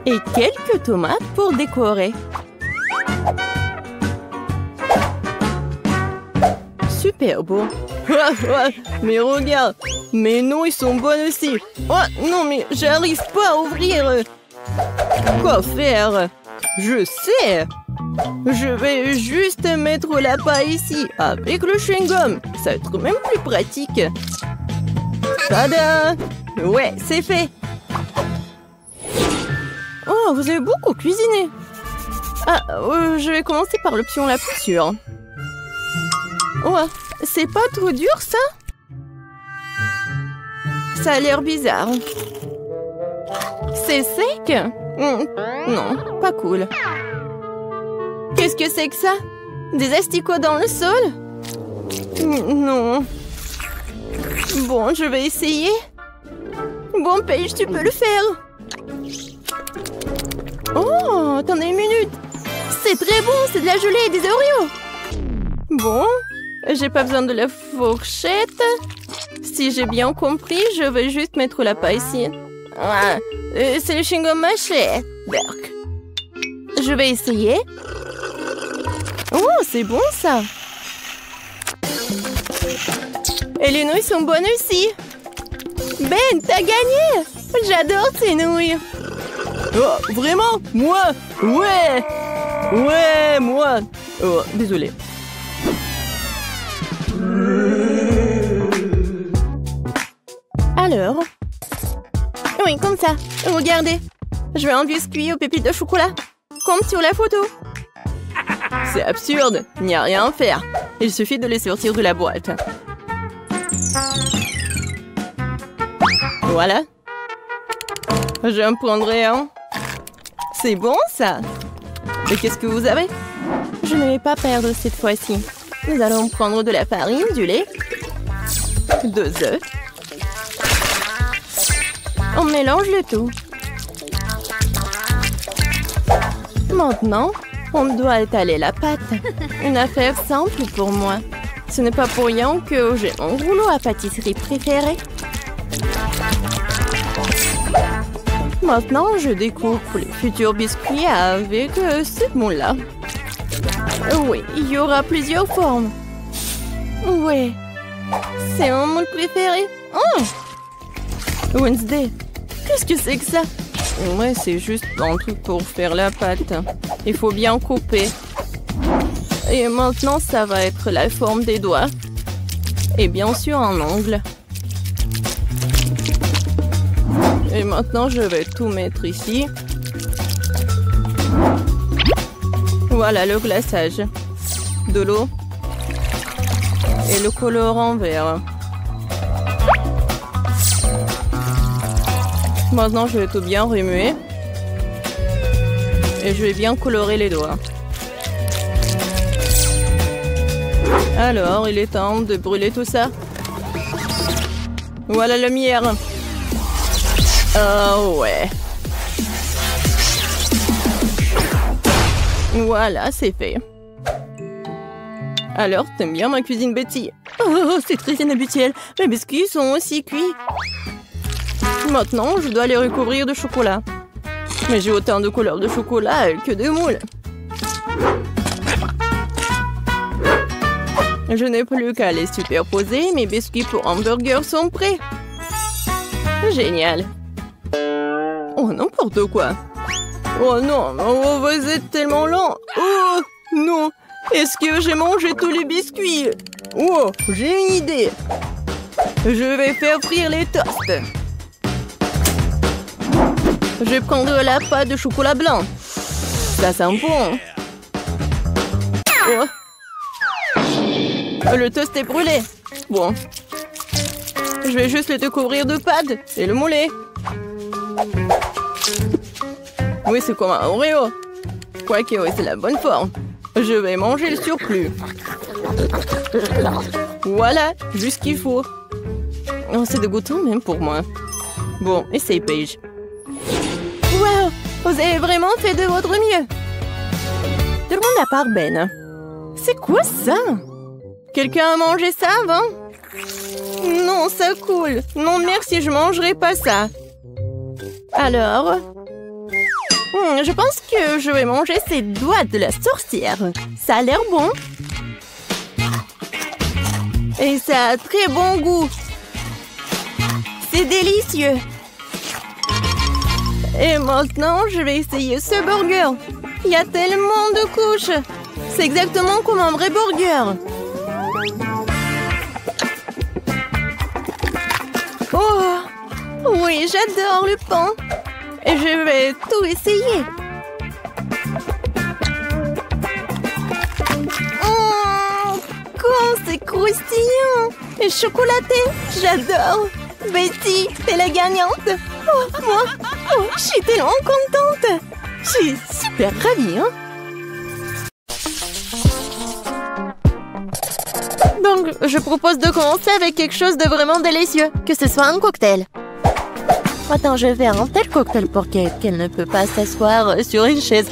Et quelques tomates pour décorer. Super beau. Mais regarde, mes nouilles sont bonnes aussi. Oh non, mais j'arrive pas à ouvrir. Quoi faire? Je sais. Je vais juste mettre la paille ici avec le chewing-gum. Ça va être même plus pratique. Tada! Ouais, c'est fait. Oh, vous avez beaucoup cuisiné. Ah, je vais commencer par l'option la plus sûre. Oh, c'est pas trop dur, ça? Ça a l'air bizarre. C'est sec? Non, pas cool. Qu'est-ce que c'est que ça? Des asticots dans le sol? Non. Bon, je vais essayer. Bon, Paige, tu peux le faire. Oh, attendez une minute. C'est très bon, c'est de la gelée et des Oreos. Bon, j'ai pas besoin de la fourchette. Si j'ai bien compris, je vais juste mettre la paille ici. Ah, c'est le chewing-gum mâché. Berk. Je vais essayer. Oh, c'est bon ça. Et les nouilles sont bonnes aussi. Ben, t'as gagné. J'adore ces nouilles. Oh, vraiment? Moi? Ouais. Ouais, moi. Oh, désolé. Alors? Oui, comme ça. Regardez. Je vais un biscuit aux pépites de chocolat. Comme sur la photo. C'est absurde. Il n'y a rien à faire. Il suffit de les sortir de la boîte. Voilà. J'en prendrai un. C'est bon, ça. Et qu'est-ce que vous avez? Je ne vais pas perdre cette fois-ci. Nous allons prendre de la farine, du lait, 2 œufs. On mélange le tout. Maintenant, on doit étaler la pâte. Une affaire simple pour moi. Ce n'est pas pour rien que j'ai mon rouleau à pâtisserie préféré. Maintenant, je découpe les futurs biscuits avec ce moule-là. Oui, il y aura plusieurs formes. Oui, C'est mon moule préféré. Oh! Wednesday, qu'est-ce que c'est que ça? Ouais, c'est juste un truc pour faire la pâte. Il faut bien couper. Et maintenant, ça va être la forme des doigts. Et bien sûr, un angle. Et maintenant, je vais tout mettre ici. Voilà le glaçage. De l'eau. Et le colorant vert. Maintenant, je vais tout bien remuer. Et je vais bien colorer les doigts. Alors, il est temps de brûler tout ça. Voilà la lumière. Oh ouais. Voilà, c'est fait. Alors, t'aimes bien ma cuisine, Betty? Oh, c'est très inhabituel. Mes biscuits sont aussi cuits. Maintenant, je dois les recouvrir de chocolat. Mais j'ai autant de couleurs de chocolat que de moules. Je n'ai plus qu'à les superposer. Mes biscuits pour hamburger sont prêts. Génial. Oh, n'importe quoi. Oh non, oh, vous êtes tellement lent. Oh non, est-ce que j'ai mangé tous les biscuits? Oh, j'ai une idée. Je vais faire frire les toasts. Je vais prendre la pâte de chocolat blanc. Ça sent bon. Oh. Le toast est brûlé. Bon. Je vais juste le découvrir de pâte et le mouler. Oui, c'est comme un Oreo. Quoique, oui, c'est la bonne forme. Je vais manger le surplus. Voilà, juste ce qu'il faut. Oh, c'est dégoûtant même pour moi. Bon, essaye, Paige. Wow, vous avez vraiment fait de votre mieux. Tout le monde à part Ben. C'est quoi ça? Quelqu'un a mangé ça avant? Non, ça coule. Non, merci, je mangerai pas ça. Alors, je pense que je vais manger ces doigts de la sorcière. Ça a l'air bon. Et ça a très bon goût. C'est délicieux. Et maintenant, je vais essayer ce burger. Il y a tellement de couches. C'est exactement comme un vrai burger. Oh, oui, j'adore le pain. Et je vais tout essayer. Oh, quand c'est croustillant et chocolaté, j'adore. Betty, t'es la gagnante. Oh, moi, oh, je suis tellement contente. Je suis super ravie, hein. Donc, je propose de commencer avec quelque chose de vraiment délicieux. Que ce soit un cocktail. Attends, je vais faire un tel cocktail pour Kate qu'elle ne peut pas s'asseoir sur une chaise.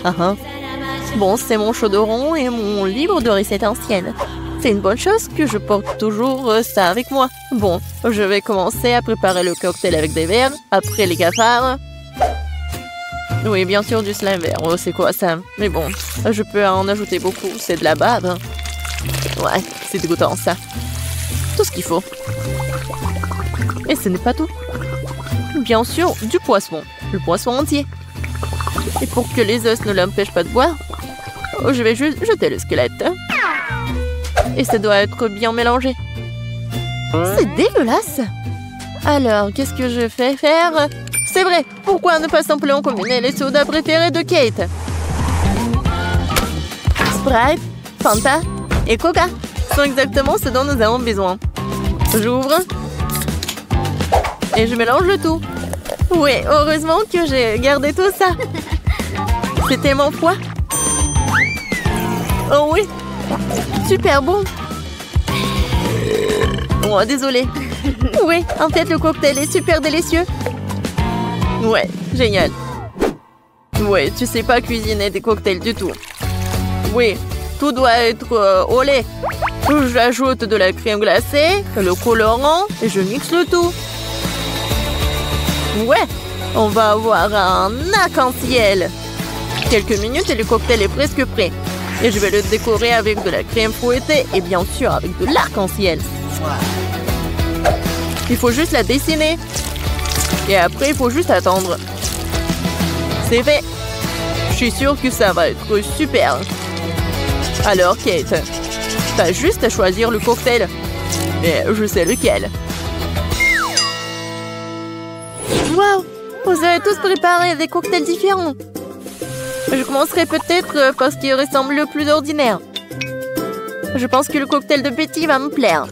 Bon, c'est mon chaudron et mon livre de recettes anciennes. C'est une bonne chose que je porte toujours ça avec moi. Bon, je vais commencer à préparer le cocktail avec des verres, après les cafards. Oui, bien sûr, du slime vert. Oh, c'est quoi ça? Mais bon, je peux en ajouter beaucoup. C'est de la bave. Ouais, c'est dégoûtant ça. Tout ce qu'il faut. Et ce n'est pas tout. Bien sûr, du poisson. Le poisson entier. Et pour que les os ne l'empêchent pas de boire, je vais juste jeter le squelette. Et ça doit être bien mélangé. C'est dégueulasse. Alors, qu'est-ce que je fais faire? C'est vrai, pourquoi ne pas simplement combiner les sodas préférés de Kate? Sprite, Fanta et Coca sont exactement ce dont nous avons besoin. J'ouvre. Et je mélange le tout. Oui, heureusement que j'ai gardé tout ça. C'est tellement froid. Oh oui. Super bon. Oh, désolé. Oui, en fait, le cocktail est super délicieux. Ouais, génial. Ouais, tu sais pas cuisiner des cocktails du tout. Oui, tout doit être au lait. J'ajoute de la crème glacée, le colorant et je mixe le tout. Ouais, on va avoir un arc-en-ciel. Quelques minutes et le cocktail est presque prêt. Et je vais le décorer avec de la crème fouettée et bien sûr avec de l'arc-en-ciel. Il faut juste la dessiner. Et après, il faut juste attendre. C'est fait. Je suis sûre que ça va être super. Alors, Kate, t'as juste à choisir le cocktail. Et je sais lequel. Waouh! Vous avez tous préparé des cocktails différents. Je commencerai peut-être par ce qui ressemble le plus ordinaire. Je pense que le cocktail de Betty va me plaire.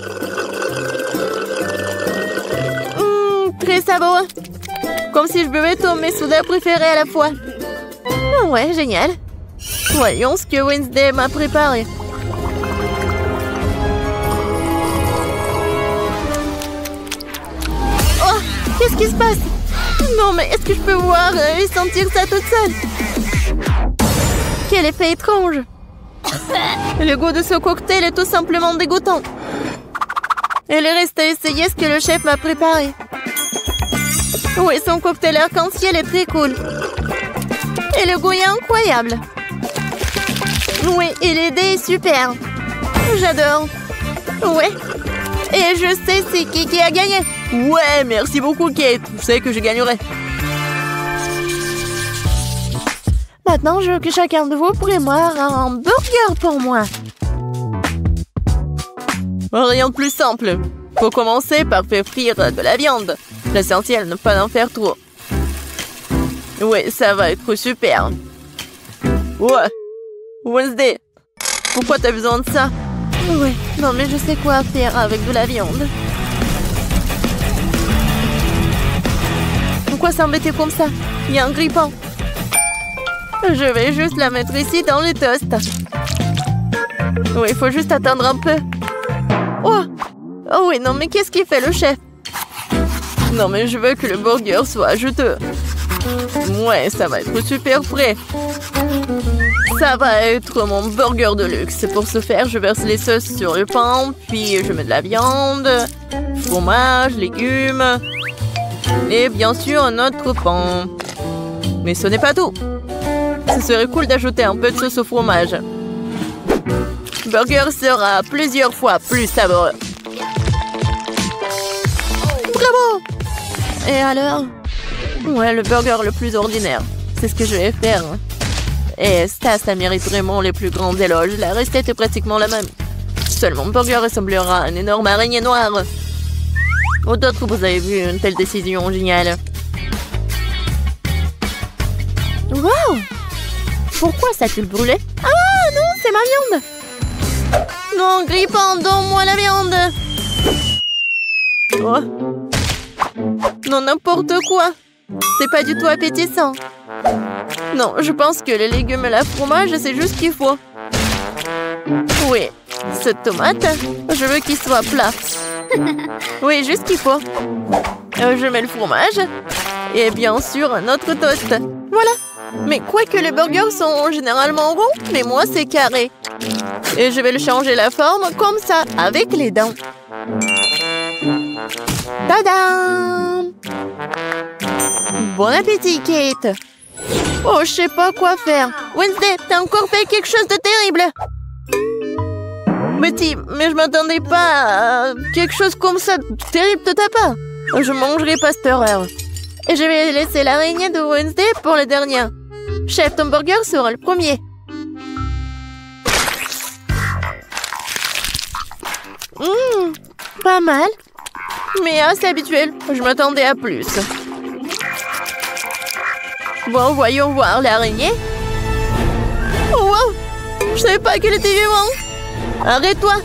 Très savoureux. Comme si je buvais tous mes sodas préférés à la fois. Ouais, génial. Voyons ce que Wednesday m'a préparé. Oh, qu'est-ce qui se passe? Non, mais est-ce que je peux voir et sentir ça toute seule? Quel effet étrange! Le goût de ce cocktail est tout simplement dégoûtant. Il reste à essayer ce que le chef m'a préparé. Oui, son cocktail arc-en-ciel est très cool. Et le goût est incroyable. Oui, et l'idée est super. J'adore. Ouais. Et je sais c'est qui a gagné. Ouais, merci beaucoup, Kate. Je sais que je gagnerai. Maintenant, je veux que chacun de vous prépare un burger pour moi. Rien de plus simple. Faut commencer par faire frire de la viande. L'essentiel, ne pas en faire trop. Ouais, ça va être super. Ouais. Wednesday, pourquoi t'as besoin de ça? Ouais, non mais je sais quoi faire avec de la viande. Pourquoi s'embêter comme ça? Il y a un grille-pain. Je vais juste la mettre ici dans le toast. Oui, il faut juste attendre un peu. Oh! Oh oui, non mais qu'est-ce qu'il fait le chef? Non mais je veux que le burger soit juteux. Ouais, ça va être super frais. Ça va être mon burger de luxe. Pour ce faire, je verse les sauces sur le pain, puis je mets de la viande, fromage, légumes et bien sûr un autre pain. Mais ce n'est pas tout. Ce serait cool d'ajouter un peu de sauce au fromage. Le burger sera plusieurs fois plus savoureux. Bravo! Et alors? Ouais, le burger le plus ordinaire. C'est ce que je vais faire. Et ça mérite vraiment les plus grands éloges. La recette est pratiquement la même. Seulement, mon burger ressemblera à une énorme araignée noire. Ou d'autres, vous avez vu une telle décision géniale. Wow! Pourquoi ça a-t-il brûlé? Ah non, c'est ma viande! Non, grille-pain, donne-moi la viande! Oh. Non, n'importe quoi! C'est pas du tout appétissant. Non, je pense que les légumes et le fromage, c'est juste ce qu'il faut. Oui, cette tomate, je veux qu'il soit plat. Oui, juste ce qu'il faut. Je mets le fromage et bien sûr un autre toast. Voilà. Mais quoique les burgers sont généralement ronds, mais moi c'est carré. Et je vais le changer la forme comme ça, avec les dents. Tadam! Bon appétit, Kate! Oh, je sais pas quoi faire. Wednesday, t'as encore fait quelque chose de terrible! Betty, mais je m'attendais pas à quelque chose comme ça terrible de ta part. Je mangerai pas cette horreur. Et je vais laisser l'araignée de Wednesday pour le dernier. Chef, ton burger sera le premier. Pas mal. Mais assez habituel. Je m'attendais à plus. Bon, voyons voir l'araignée. Oh, wow! Je savais pas qu'elle était vivante. Arrête-toi.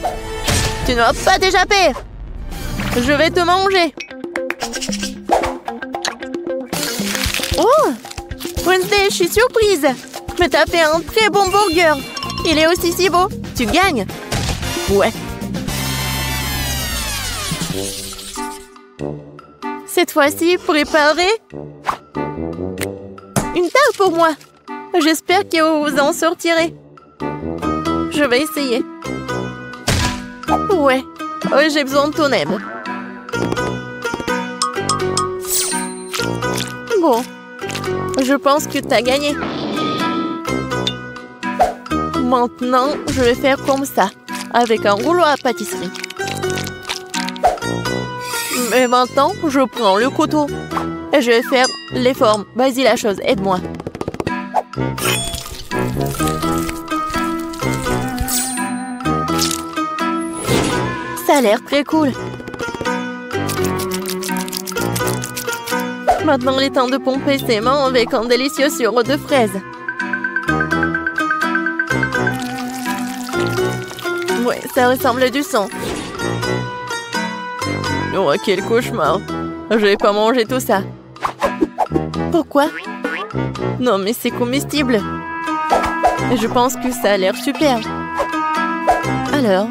Tu ne vas pas t'échapper. Je vais te manger. Oh! Wednesday, je suis surprise. Mais t'as fait un très bon burger. Il est aussi si beau. Tu gagnes. Ouais. Cette fois-ci, préparez une table pour moi. J'espère que vous vous en sortirez. Je vais essayer. Ouais. Oh, j'ai besoin de ton aide. Bon. Je pense que t'as gagné. Maintenant, je vais faire comme ça, avec un rouleau à pâtisserie. Mais maintenant, je prends le couteau. Et je vais faire les formes. Vas-y la chose, aide-moi. Ça a l'air très cool. Maintenant, il est temps de pomper ses mains avec un délicieux sirop de fraise. Ouais, ça ressemble à du sang. Oh, quel cauchemar. Je vais pas manger tout ça. Pourquoi? Non, mais c'est comestible. Et je pense que ça a l'air super. Alors,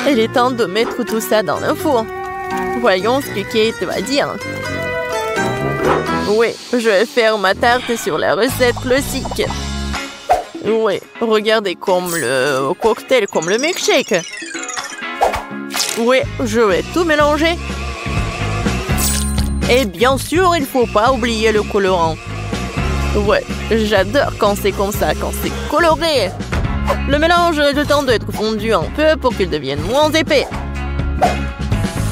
il est temps de mettre tout ça dans le four. Voyons ce que Kate va dire. Oui, je vais faire ma tarte sur la recette classique. Oui, regardez comme le cocktail, comme le milkshake. Oui, je vais tout mélanger. Et bien sûr, il ne faut pas oublier le colorant. Ouais, j'adore quand c'est comme ça, quand c'est coloré. Le mélange a le temps d'être fondu un peu pour qu'il devienne moins épais.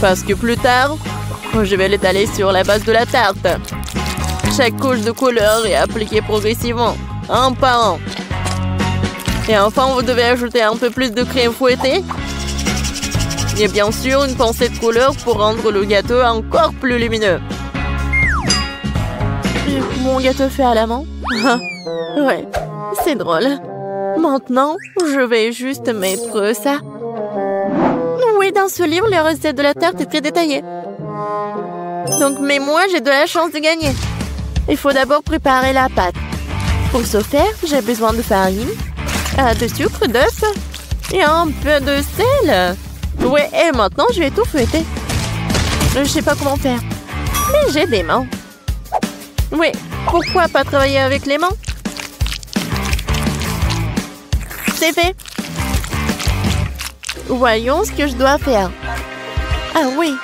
Parce que plus tard, je vais l'étaler sur la base de la tarte. Chaque couche de couleur est appliquée progressivement, un par un. Et enfin, vous devez ajouter un peu plus de crème fouettée. Et bien sûr, une pincée de couleur pour rendre le gâteau encore plus lumineux. Mon gâteau fait à la main. Ouais, c'est drôle. Maintenant, je vais juste mettre ça. Oui, dans ce livre, la recette de la tarte est très détaillée. Donc, mais moi, j'ai de la chance de gagner. Il faut d'abord préparer la pâte. Pour ce faire, j'ai besoin de farine, de sucre, d'œufs et un peu de sel. Oui, et maintenant, je vais tout fouetter. Je sais pas comment faire, mais j'ai des mains. Oui, pourquoi pas travailler avec les mains? C'est fait. Voyons ce que je dois faire. Ah oui,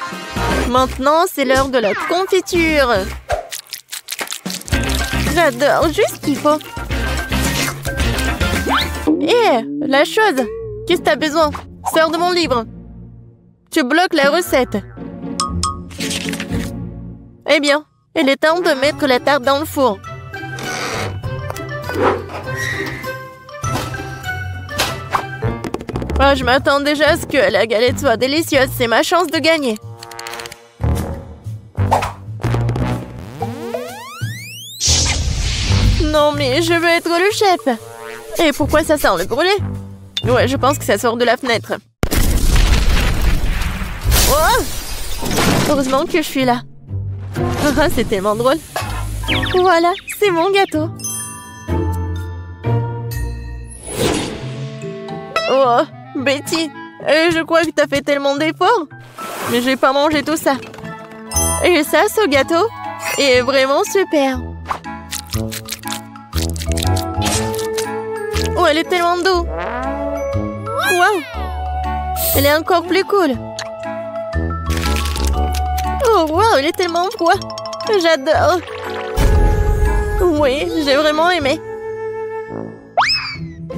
maintenant, c'est l'heure de la confiture. J'adore, juste ce qu'il faut. Hé, la chose, qu'est-ce que t'as besoin? Sors de mon livre. Tu bloques la recette. Eh bien, il est temps de mettre la tarte dans le four. Oh, je m'attends déjà à ce que la galette soit délicieuse. C'est ma chance de gagner. Non, mais je veux être le chef. Et pourquoi ça sent le brûlé? Ouais, je pense que ça sort de la fenêtre. Oh! Heureusement que je suis là. C'est tellement drôle. Voilà, c'est mon gâteau. Oh, Betty, je crois que t'as fait tellement d'efforts. Mais je vais pas manger tout ça. Et ça, ce gâteau est vraiment super. Oh, elle est tellement douce. Waouh! Elle est encore plus cool. Oh, waouh, elle est tellement froid. J'adore. Oui, j'ai vraiment aimé.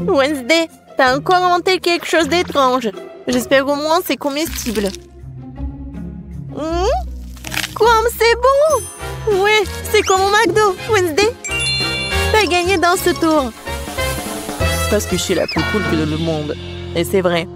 Wednesday, t'as encore inventé quelque chose d'étrange. J'espère au moins c'est comestible. Comme c'est bon! Oui, c'est comme au McDo, Wednesday. T'as gagné dans ce tour. Parce que je suis la plus cool que le monde. Et c'est vrai.